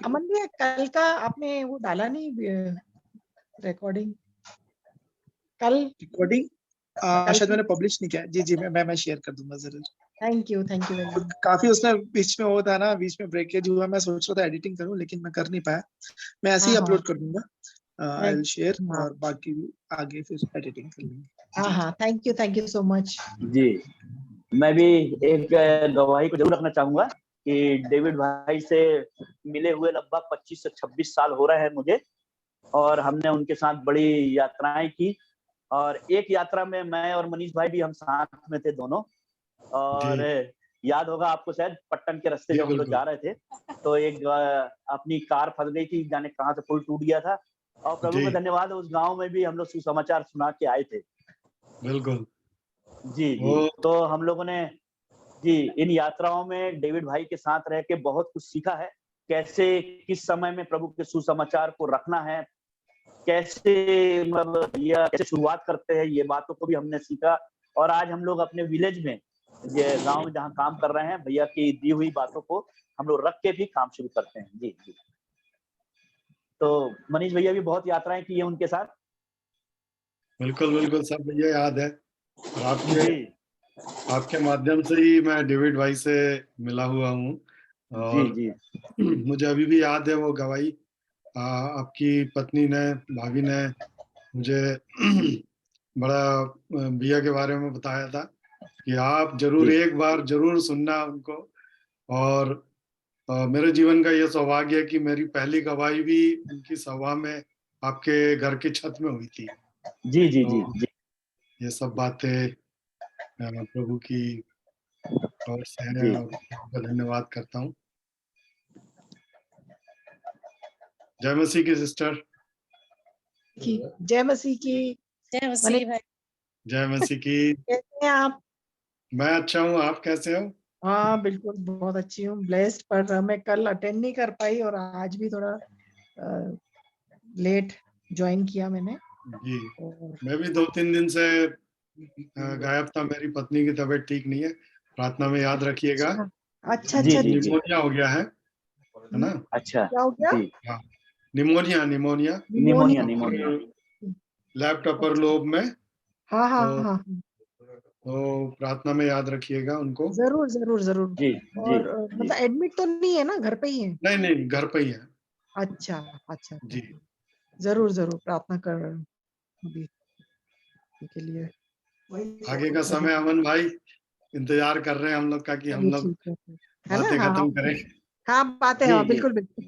अमन भैया कल का आपने वो डाला नहीं रिकॉर्डिंग? कल रिकॉर्डिंग शायद मैंने पब्लिश नहीं किया। जी जी, मैं शेयर कर दूंगा जरूर। Thank you very much. काफी उसमें बीच में होता है ना, बीच में ब्रेकेज हुआ। मैं सोच रहा था एडिटिंग करूं लेकिन मैं कर नहीं पाया। मैं ऐसे ही अपलोड कर दूंगा, आई विल शेयर, और बाकी आगे फिर एडिटिंग कर लेंगे। हाँ, थैंक यू सो मच। जी मैं भी एक गवाही को जरूर रखना चाहूंगा कि डेविड भाई से मिले हुए लगभग 25 से 26 साल हो रहे हैं मुझे, और हमने उनके साथ बड़ी यात्राएं की। और एक यात्रा में मैं और मनीष भाई भी हम साथ में थे दोनों। और याद होगा आपको शायद, पट्टन के रास्ते जब हम लोग जा रहे थे तो एक अपनी कार फंस गई थी, जाने कहाँ से पुल टूट गया था। और प्रभु का धन्यवाद, उस गांव में भी हम लोग सुसमाचार सुना के आए थे। बिल्कुल जी जी। तो हम लोगों ने जी इन यात्राओं में डेविड भाई के साथ रह के बहुत कुछ सीखा है। कैसे किस समय में प्रभु के सुसमाचार को रखना है, कैसे मतलब ये कैसे शुरुआत करते हैं, ये बातों को भी हमने सीखा। और आज हम लोग अपने विलेज में, ये गांव में जहाँ काम कर रहे हैं, भैया की दी हुई बातों को हम लोग रख के भी काम शुरू करते हैं। जी जी। तो मनीष भैया भी बहुत यात्राएं की है उनके साथ। बिल्कुल बिल्कुल, सब भैया याद है। और आपके माध्यम से ही मैं डेविड भाई से मिला हुआ हूँ और जी मुझे अभी भी याद है वो गवाही आपकी पत्नी ने, भाभी ने मुझे बड़ा भैया के बारे में बताया था कि आप जरूर जी। एक बार जरूर सुनना उनको। और मेरे जीवन का यह सौभाग्य है कि मेरी पहली गवाही भी उनकी सभा में आपके घर की छत में हुई थी। जी जी तो जी जी ये सब बातें प्रभु की ओर से है जी। और प्रभु का धन्यवाद करता हूँ। जय मसीह की सिस्टर। की जय मसीह की। जय मसीह भाई। जय मसीह की। कैसे हैं आप? मैं अच्छा हूँ, आप कैसे हो? हाँ बिल्कुल बहुत अच्छी हूँ, ब्लेस्ड। पर मैं कल अटेंड नहीं कर पाई और आज भी थोड़ा लेट ज्वाइन किया मैंने। जी और मैं भी 2-3 दिन से गायब था, मेरी पत्नी की तबीयत ठीक नहीं है, प्रार्थना में याद रखिएगा। अच्छा जी, अच्छा जी, जी। निमोनिया हो गया है ना? अच्छा क्या हो गया? जी। हाँ, pneumonia pneumonia. Left upper lobe में। हाँ हाँ तो, हाँ तो प्रार्थना में याद रखिएगा उनको। जरूर जरूर जरूर। जी जी और मतलब एडमिट तो नहीं है ना, घर पे ही है? नहीं नहीं, घर पे ही है। अच्छा अच्छा जी जरूर जरूर प्रार्थना कर अभी के लिए। आगे का समय अमन भाई इंतजार कर रहे हैं हम लोग का कि हम लोग ठीक है ना? बातें हाँ खत्म करें। हाँ बातें, जी, हाँ जी। बिल्कुल बिल्कुल।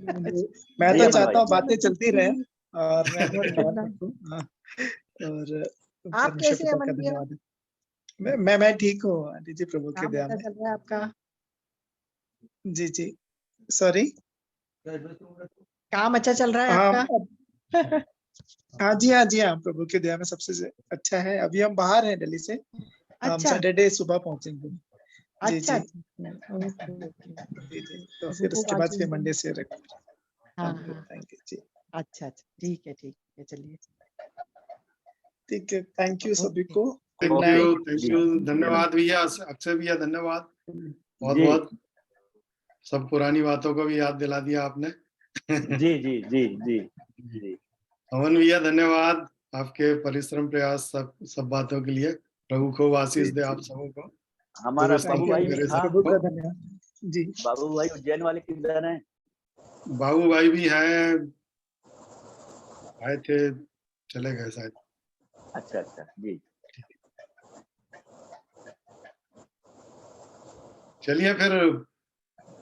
मैं जी, तो अमन चाहता हूँ भाई। बातें चलती रहे और मैं भी और धन्यवाद कितना? करता हूँ। हाँ, और आप परमेश्वर कैसे हैं पिता का अमन भैया? धन्यवाद है। मैं ठीक हूँ आंटी जी, प्रभु के काम दया कैसा में। चल रहा है आपका? जी जी सॉरी। काम अच्छा चल रहा है हाँ आपका? हाँ जी, हाँ जी, हाँ, प्रभु की दया में सबसे अच्छा है। अभी हम बाहर हैं दिल्ली से, हम अच्छा सैटरडे सुबह पहुंचेंगे। जी अच्छा जी अच्छा ओके ओके। जी जी, तो प्रभु फिर को उसके बाद आशीष फिर दे। मंडे से हाँ थैंक यू हाँ थैंक यू जी। अच्छा अच्छा ठीक है चलिए। ठीक है, थैंक यू सभी ओके को। Good thank night. यू, धन्यवाद भैया, अक्षय भैया धन्यवाद बहुत जी बहुत। सब पुरानी बातों को भी याद दिला दिया आपने। जी जी जी जी जी। अमन भैया धन्यवाद आपके परिश्रम प्रयास सब बातों के लिए। प्रभु खूब आशीष दे आप सबों को। हमारा दुरुस्त बाबू थैंक यू, भाई भी मेरे था। प्रभु साथ का हो। धन्यवाद जी। बाबू भाई उज्जैन वाले किधर हैं? बाबू भाई भी हैं, आए थे, चले गए शायद। अच्छा अच्छा जी। चलिए फिर,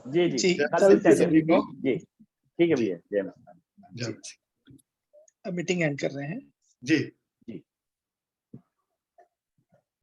जी जी जी, जय कल कल मसीह मिलते की हैं फिर सभी को। जी। ठीक है जी भैया, जय माता। जय जी, मसीह। मीटिंग एंड कर रहे हैं। जी।